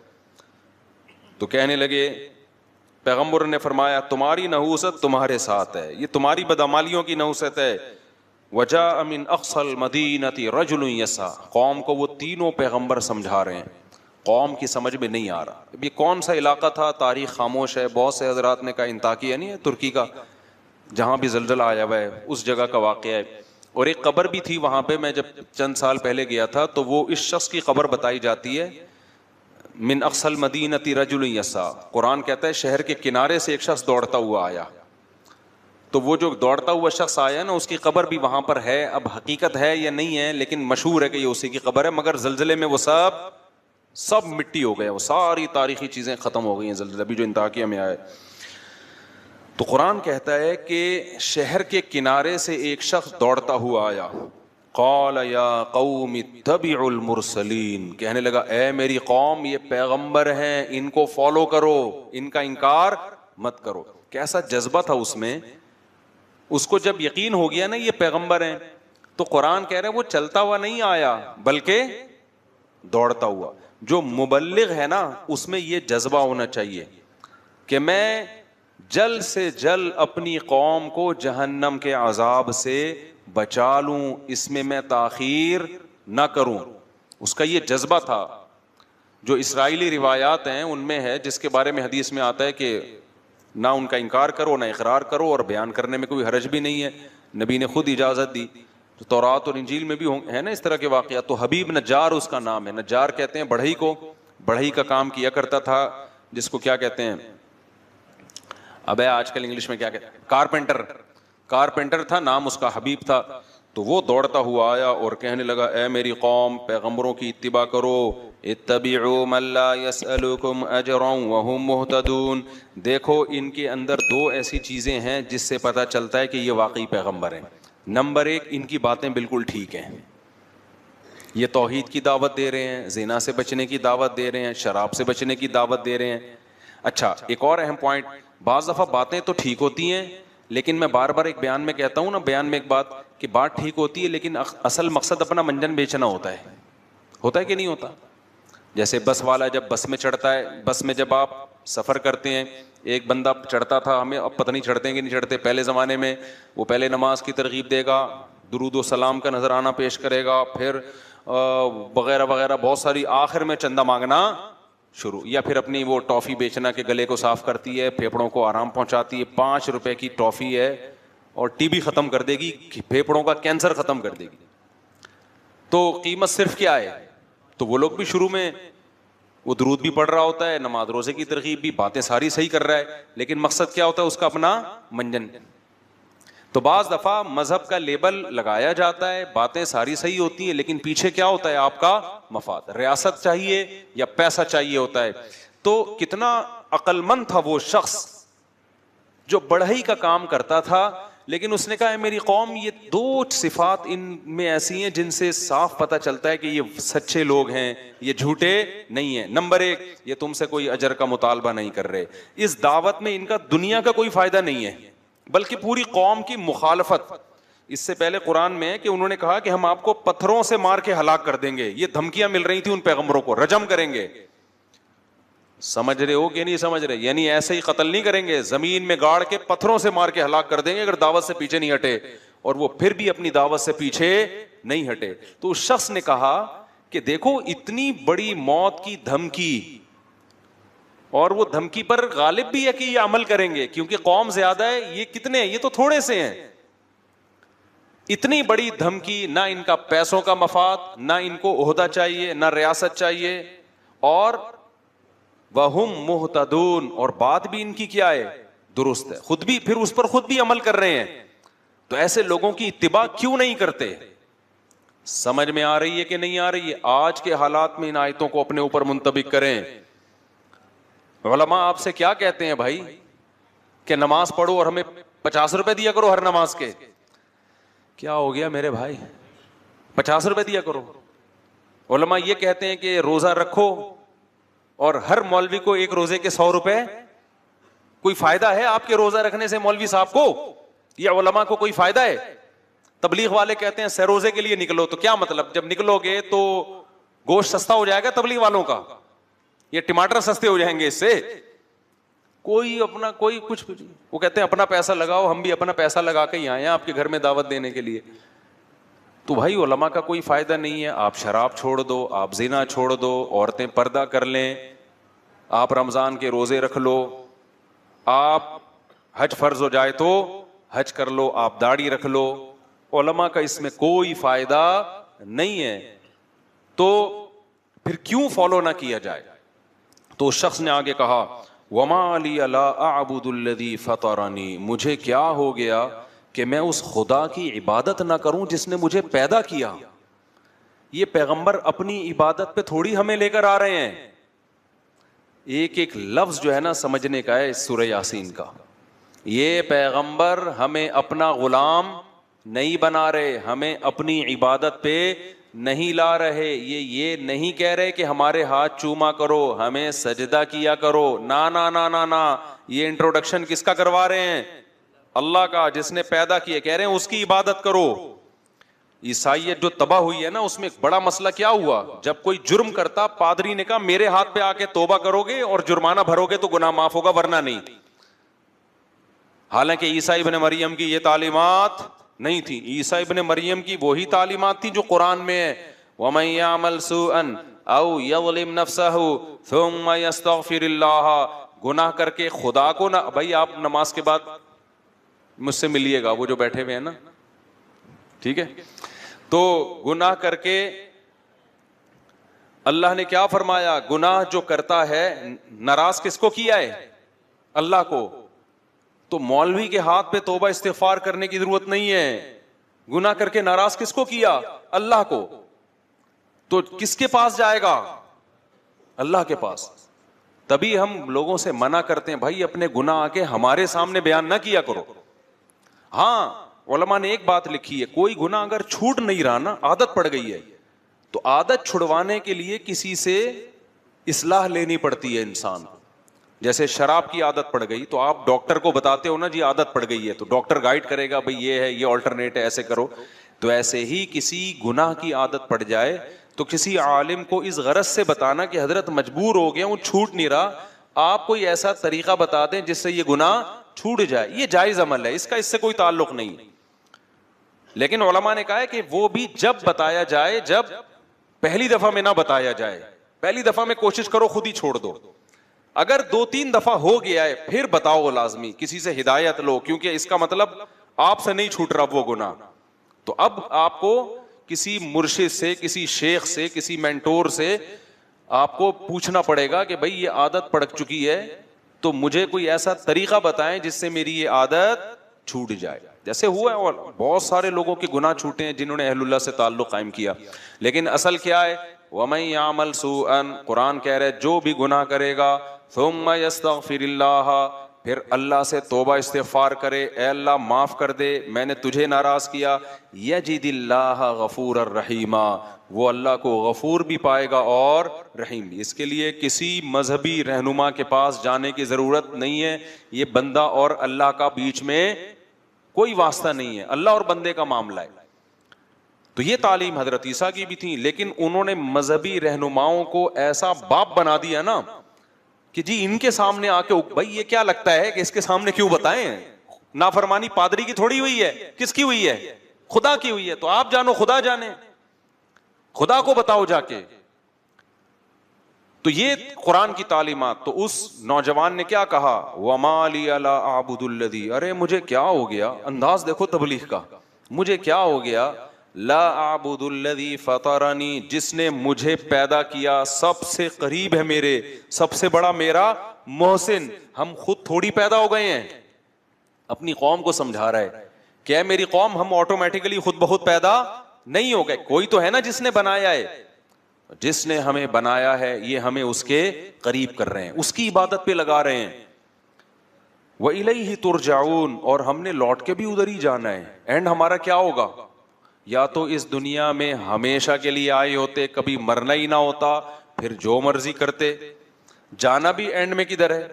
تو کہنے لگے, پیغمبر نے فرمایا تمہاری نحوست تمہارے ساتھ ہے, یہ تمہاری بدعمالیوں کی نحوست ہے. وجاء من اقصى المدینة رجل یسعى, قوم کو وہ تینوں پیغمبر سمجھا رہے ہیں, قوم کی سمجھ میں نہیں آ رہا. یہ کون سا علاقہ تھا, تاریخ خاموش ہے, بہت سے حضرات نے کہا انطاکیہ نہیں ہے ترکی کا, جہاں بھی زلزلہ آیا ہوا ہے اس جگہ کا واقعہ ہے. اور ایک قبر بھی تھی وہاں پہ, میں جب چند سال پہلے گیا تھا تو وہ اس شخص کی قبر بتائی جاتی ہے, من اقصى المدینة رجل یسعى. قرآن کہتا ہے شہر کے کنارے سے ایک شخص دوڑتا ہوا آیا, تو وہ جو دوڑتا ہوا شخص آیا نا اس کی قبر بھی وہاں پر ہے. اب حقیقت ہے یا نہیں ہے, لیکن مشہور ہے کہ یہ اسی کی قبر ہے, مگر زلزلے میں وہ سب مٹی ہو گئے, وہ ساری تاریخی چیزیں ختم ہو گئی ہیں زلزلہ بھی جو انطاکیہ میں آئے. تو قرآن کہتا ہے کہ شہر کے کنارے سے ایک شخص دوڑتا ہوا آیا, قال یا قوم اتبعوا المرسلین, کہنے لگا اے میری قوم یہ پیغمبر ہیں, ان کو فالو کرو, ان کا انکار مت کرو. کیسا جذبہ تھا اس میں. اس کو جب یقین ہو گیا نا یہ پیغمبر ہیں, تو قرآن کہہ رہا ہے وہ چلتا ہوا نہیں آیا بلکہ دوڑتا ہوا. جو مبلغ ہے نا اس میں یہ جذبہ ہونا چاہیے کہ میں جلد سے جلد اپنی قوم کو جہنم کے عذاب سے بچا لوں، اس میں تاخیر نہ کروں. اس کا یہ جذبہ تھا. جو اسرائیلی روایات ہیں ان میں ہے، جس کے بارے میں حدیث میں آتا ہے کہ نہ ان کا انکار کرو نہ اقرار کرو، اور بیان کرنے میں کوئی حرج بھی نہیں ہے، نبی نے خود اجازت دی. تو تورات اور انجیل میں بھی ہے نا اس طرح کے واقعات. تو حبیب نجار اس کا نام ہے. نجار کہتے ہیں بڑھئی کو، بڑھئی کا کام کیا کرتا تھا، جس کو کیا کہتے ہیں ابے آج کل انگلش میں کیا کہتے ہیں، کارپینٹر. کارپینٹر تھا، نام اس کا حبیب تھا. تو وہ دوڑتا ہوا آیا اور کہنے لگا اے میری قوم، پیغمبروں کی اتباع کرو. اتبعوا من لا يسألكم اجرا وهم مهتدون. دیکھو ان کے اندر دو ایسی چیزیں ہیں جس سے پتہ چلتا ہے کہ یہ واقعی پیغمبر ہیں. نمبر ایک، ان کی باتیں بالکل ٹھیک ہیں، یہ توحید کی دعوت دے رہے ہیں، زنا سے بچنے کی دعوت دے رہے ہیں، شراب سے بچنے کی دعوت دے رہے ہیں. اچھا ایک اور اہم پوائنٹ، بعض دفعہ باتیں تو ٹھیک ہوتی ہیں، لیکن میں بار بار ایک بیان میں کہتا ہوں نا، بیان میں ایک بات کہ بات ٹھیک ہوتی ہے لیکن اصل مقصد اپنا منجن بیچنا ہوتا ہے کہ نہیں ہوتا. جیسے بس والا جب بس میں چڑھتا ہے، بس میں جب آپ سفر کرتے ہیں، ایک بندہ چڑھتا تھا، ہمیں اب پتہ نہیں چڑھتے ہیں کہ نہیں چڑھتے. پہلے زمانے میں وہ پہلے نماز کی ترغیب دے گا، درود و سلام کا نذرانہ پیش کرے گا، پھر وغیرہ وغیرہ بہت ساری، آخر میں چندہ مانگنا شروع، یا پھر اپنی وہ ٹافی بیچنا کہ گلے کو صاف کرتی ہے، پھیپھڑوں کو آرام پہنچاتی ہے. 5 روپے کی ٹافی ہے اور ٹی بی ختم کر دے گی، پھیپھڑوں کا کینسر ختم کر دے گی. تو قیمت صرف کیا ہے؟ تو وہ لوگ بھی شروع میں وہ درود بھی پڑھ رہا ہوتا ہے، نماز روزے کی ترغیب بھی، باتیں ساری صحیح کر رہا ہے، لیکن مقصد کیا ہوتا ہے اس کا؟ اپنا منجن. تو بعض دفعہ مذہب کا لیبل لگایا جاتا ہے، باتیں ساری صحیح ہوتی ہیں، لیکن پیچھے کیا ہوتا ہے؟ آپ کا مفاد، ریاست چاہیے یا پیسہ چاہیے ہوتا ہے. تو کتنا عقل مند تھا وہ شخص جو بڑھئی کا کام کرتا تھا، لیکن اس نے کہا ہے میری قوم، یہ 2 صفات ان میں ایسی ہیں جن سے صاف پتہ چلتا ہے کہ یہ سچے لوگ ہیں، یہ جھوٹے نہیں ہیں. نمبر 1، یہ تم سے کوئی اجر کا مطالبہ نہیں کر رہے، اس دعوت میں ان کا دنیا کا کوئی فائدہ نہیں ہے، بلکہ پوری قوم کی مخالفت. اس سے پہلے قرآن میں ہے کہ انہوں نے کہا کہ ہم آپ کو پتھروں سے مار کے ہلاک کر دیں گے. یہ دھمکیاں مل رہی تھی ان پیغمبروں کو، رجم کریں گے. سمجھ رہے ہو کہ نہیں سمجھ رہے؟ یعنی ایسے ہی قتل نہیں کریں گے، زمین میں گاڑ کے پتھروں سے مار کے ہلاک کر دیں گے اگر دعوت سے پیچھے نہیں ہٹے. اور وہ پھر بھی اپنی دعوت سے پیچھے نہیں ہٹے. تو اس شخص نے کہا کہ دیکھو اتنی بڑی موت کی دھمکی، اور وہ دھمکی پر غالب بھی ہے کہ یہ عمل کریں گے کیونکہ قوم زیادہ ہے. یہ کتنے ہیں؟ یہ تو تھوڑے سے ہیں. اتنی بڑی دھمکی، نہ ان کا پیسوں کا مفاد، نہ ان کو عہدہ چاہیے، نہ ریاست چاہیے، اور وَهُمْ مُهْتَدُونَ، اور بات بھی ان کی کیا ہے؟ درست ہے. خود بھی پھر اس پر خود بھی عمل کر رہے ہیں. تو ایسے لوگوں کی اتباع کیوں نہیں کرتے؟ سمجھ میں آ رہی ہے کہ نہیں آ رہی ہے؟ آج کے حالات میں ان آیتوں کو اپنے اوپر منطبق کریں. علماء آپ سے کیا کہتے ہیں بھائی کہ نماز پڑھو اور ہمیں 50 روپے دیا کرو ہر نماز کے. کیا ہو گیا میرے بھائی؟ 50 روپے دیا کرو. علماء یہ کہتے ہیں کہ روزہ رکھو اور ہر مولوی کو ایک روزے کے 100 روپے. کوئی فائدہ ہے آپ کے روزہ رکھنے سے مولوی صاحب کو یا علماء کو؟ کوئی فائدہ ہے؟ تبلیغ والے کہتے ہیں سہ روزے کے لیے نکلو. تو کیا مطلب؟ جب نکلو گے تو گوشت سستا ہو جائے گا تبلیغ والوں کا، یہ ٹماٹر سستے ہو جائیں گے اس سے؟ کوئی اپنا کوئی کچھ، وہ کہتے ہیں اپنا پیسہ لگاؤ. ہم بھی اپنا پیسہ لگا کے ہی آئے ہیں آپ کے گھر میں دعوت دینے کے لیے. تو بھائی علماء کا کوئی فائدہ نہیں ہے. آپ شراب چھوڑ دو، آپ زنا چھوڑ دو، عورتیں پردہ کر لیں، آپ رمضان کے روزے رکھ لو، آپ حج فرض ہو جائے تو حج کر لو، آپ داڑھی رکھ لو. علماء کا اس میں کوئی فائدہ نہیں ہے. تو پھر کیوں فالو نہ کیا جائے؟ تو اس شخص نے آگے کہا وَمَا لِيَ لَا أَعْبُدُ الَّذِي فَطَرَنِي، مجھے کیا ہو گیا کہ میں اس خدا کی عبادت نہ کروں جس نے مجھے پیدا کیا. یہ پیغمبر اپنی عبادت پہ تھوڑی ہمیں لے کر آ رہے ہیں. ایک ایک لفظ جو ہے نا سمجھنے کا ہے سورہ یاسین کا. یہ پیغمبر ہمیں اپنا غلام نہیں بنا رہے، ہمیں اپنی عبادت پہ نہیں لا رہے. یہ نہیں کہہ رہے کہ ہمارے ہاتھ چوما کرو، ہمیں سجدہ کیا کرو. نا نا نا نا نا، یہ انٹروڈکشن کس کا کروا رہے ہیں؟ اللہ کا، جس نے پیدا کیا. کہہ رہے ہیں اس کی عبادت کرو. عیسائیت جو تباہ ہوئی ہے نا، اس میں ایک بڑا مسئلہ کیا ہوا؟ جب کوئی جرم کرتا، پادری نے کہا میرے ہاتھ پہ آ کے توبہ کرو گے اور جرمانہ بھرو گے تو گناہ معاف ہوگا، ورنہ نہیں. حالانکہ عیسیٰ ابن مریم کی یہ تعلیمات نہیں تھی. عیسیٰ ابن مریم کی وہی تعلیمات تھی جو قرآن میں ہے. وَمَن يَعْمَلْ سُوءًا أَوْ يَظْلِمْ نَفْسَهُ ثُمَّ يَسْتَغْفِرِ اللَّهَ. گناہ کر کے خدا کو نہ, بھائی آپ نماز کے بعد مجھ سے ملیے گا, وہ جو بیٹھے ہوئے ہیں نا, ٹھیک ہے, تو گناہ کر کے اللہ نے کیا فرمایا, گناہ جو کرتا ہے ناراض کس کو کیا ہے, اللہ کو. تو مولوی کے ہاتھ پہ توبہ استغفار کرنے کی ضرورت نہیں ہے. گناہ کر کے ناراض کس کو کیا, اللہ کو. تو کس کے پاس جائے گا, اللہ کے پاس. تبھی ہم لوگوں سے منع کرتے ہیں, بھائی اپنے گناہ آ کے ہمارے سامنے بیان نہ کیا کرو. ہاں علماء نے ایک بات لکھی ہے, کوئی گناہ اگر چھوٹ نہیں رہا نا, عادت پڑ گئی ہے, تو عادت چھڑوانے کے لیے کسی سے اصلاح لینی پڑتی ہے انسان کو. جیسے شراب کی عادت پڑ گئی تو آپ ڈاکٹر کو بتاتے ہو نا جی عادت پڑ گئی ہے, تو ڈاکٹر گائیڈ کرے گا بھئی یہ ہے, یہ آلٹرنیٹ ہے, ایسے کرو. تو ایسے ہی کسی گناہ کی عادت پڑ جائے تو کسی عالم کو اس غرض سے بتانا کہ حضرت مجبور ہو گیا ہوں, چھوٹ نہیں رہا, آپ کوئی ایسا طریقہ بتا دیں جس سے یہ گناہ چھوٹ جائے. یہ جائز عمل ہے, اس کا اس سے کوئی تعلق نہیں. لیکن علماء نے کہا ہے کہ وہ بھی جب بتایا جائے, جب پہلی دفعہ میں نہ بتایا جائے. پہلی دفعہ میں کوشش کرو خود ہی چھوڑ دو. اگر 2-3 دفعہ ہو گیا ہے پھر بتاؤ لازمی, کسی سے ہدایت لو, کیونکہ اس کا مطلب آپ سے نہیں چھوٹ رہا وہ گناہ. تو اب آپ کو کسی مرشد سے, کسی شیخ سے, کسی مینٹور سے آپ کو پوچھنا پڑے گا کہ بھئی یہ عادت پڑ چکی ہے تو مجھے کوئی ایسا طریقہ بتائیں جس سے میری یہ عادت چھوٹ جائے. جیسے ہوا ہے, اور بہت سارے لوگوں کے گناہ چھوٹے ہیں جنہوں نے اہل اللہ سے تعلق قائم کیا. لیکن اصل کیا ہے, وَمَن يَعْمَلْ سُوءًا, قرآن کہہ رہے جو بھی گناہ کرے گا, ثُمَّ يَسْتَغْفِرِ اللَّهَ, پھر اللہ سے توبہ استغفار کرے, اے اللہ معاف کر دے, میں نے تجھے ناراض کیا, یجد اللہ غفور الرحیما, وہ اللہ کو غفور بھی پائے گا اور رحیم بھی. اس کے لیے کسی مذہبی رہنما کے پاس جانے کی ضرورت نہیں ہے. یہ بندہ اور اللہ کا بیچ میں کوئی واسطہ نہیں ہے, اللہ اور بندے کا معاملہ ہے. تو یہ تعلیم حضرت عیسیٰ کی بھی تھی, لیکن انہوں نے مذہبی رہنماؤں کو ایسا باپ بنا دیا نا کہ جی ان کے سامنے آ کے, بھائی یہ کیا لگتا ہے کہ اس کے سامنے کیوں بتائیں, نافرمانی پادری کی تھوڑی ہوئی ہے, کس کی ہوئی ہے, خدا کی ہوئی ہے. تو آپ جانو, خدا جانے, خدا کو بتاؤ جا کے. تو یہ قرآن کی تعلیمات. تو اس نوجوان نے کیا کہا, وَمَا لِيَ لَا أَعْبُدُ الَّذِي, ارے مجھے کیا ہو گیا, انداز دیکھو تبلیغ کا, مجھے کیا ہو گیا, لا اعبد الذی فطرنی, جس نے مجھے پیدا کیا, سب سے قریب ہے میرے, سب سے بڑا میرا محسن. ہم خود تھوڑی پیدا ہو گئے ہیں, اپنی قوم کو سمجھا رہا ہے کہ اے میری قوم, ہم آٹومیٹیکلی خود بخود پیدا نہیں ہو گئے, کوئی تو ہے نا جس نے بنایا ہے. جس نے ہمیں بنایا ہے یہ ہمیں اس کے قریب کر رہے ہیں, اس کی عبادت پہ لگا رہے ہیں. وَإِلَيْهِ تُرْجَعُونَ, اور ہم نے لوٹ کے بھی ادھر ہی جانا ہے. اینڈ ہمارا کیا ہوگا, یا تو اس دنیا میں ہمیشہ کے لیے آئے ہوتے, کبھی مرنا ہی نہ ہوتا, پھر جو مرضی کرتے. جانا بھی اینڈ میں کدھر ہے,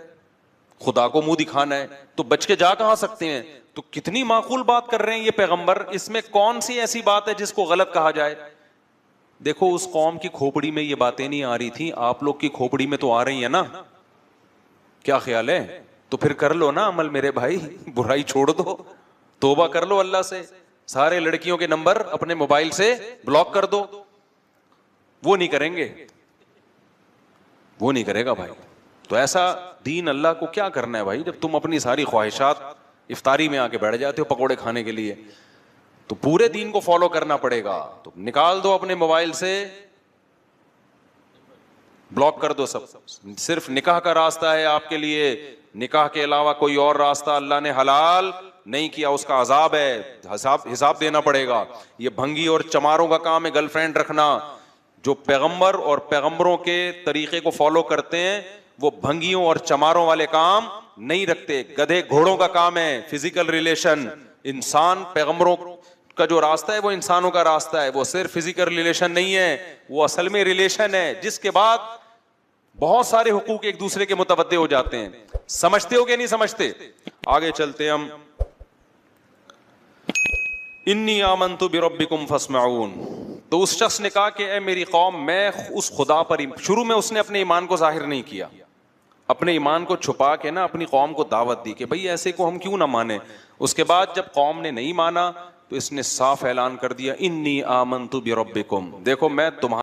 خدا کو منہ دکھانا ہے, تو بچ کے جا کہاں سکتے ہیں. تو کتنی معقول بات کر رہے ہیں یہ پیغمبر, اس میں کون سی ایسی بات ہے جس کو غلط کہا جائے. دیکھو اس قوم کی کھوپڑی میں یہ باتیں نہیں آ رہی تھی, آپ لوگ کی کھوپڑی میں تو آ رہی ہیں نا, کیا خیال ہے. تو پھر کر لو نا عمل میرے بھائی, برائی چھوڑ دو, توبہ کر لو اللہ سے. سارے لڑکیوں کے نمبر اپنے موبائل سے بلاک کر دو. وہ نہیں کریں گے, وہ نہیں کرے گا بھائی. تو ایسا دین اللہ کو کیا کرنا ہے بھائی, جب تم اپنی ساری خواہشات افطاری میں آ کے بیٹھ جاتے ہو پکوڑے کھانے کے لیے. تو پورے دین کو فالو کرنا پڑے گا. تو نکال دو اپنے موبائل سے, بلاک کر دو سب. صرف نکاح کا راستہ ہے آپ کے لیے, نکاح کے علاوہ کوئی اور راستہ اللہ نے حلال نہیں کیا, اس کا عذاب ہے, حساب دینا پڑے گا. یہ بھنگی اور چماروں کا کام ہے گرل فرینڈ رکھنا. جو پیغمبر اور پیغمبروں کے طریقے کو فالو کرتے ہیں وہ بھنگیوں اور چماروں والے کام نہیں رکھتے. گدھے گھوڑوں کا کام ہے فزیکل ریلیشن. انسان, پیغمبروں کا جو راستہ ہے وہ انسانوں کا راستہ ہے, وہ صرف فزیکل ریلیشن نہیں ہے, وہ اصل میں ریلیشن ہے جس کے بعد بہت سارے حقوق ایک دوسرے کے متوجہ ہو جاتے ہیں. سمجھتے ہو کہ نہیں سمجھتے. آگے چلتے ہم. انی آمنت بربکم فاسمعون. تو اس شخص نے کہا کہ اے میری قوم, میں اس خدا پر, شروع میں اس نے اپنے ایمان کو ظاہر نہیں کیا, اپنے ایمان کو چھپا کے نا اپنی قوم کو دعوت دی کہ بھئی ایسے کو ہم کیوں نہ مانیں. اس کے بعد جب قوم نے نہیں مانا تو اس نے صاف اعلان کر دیا انی آمنت بربکم، دیکھو میں تمہارا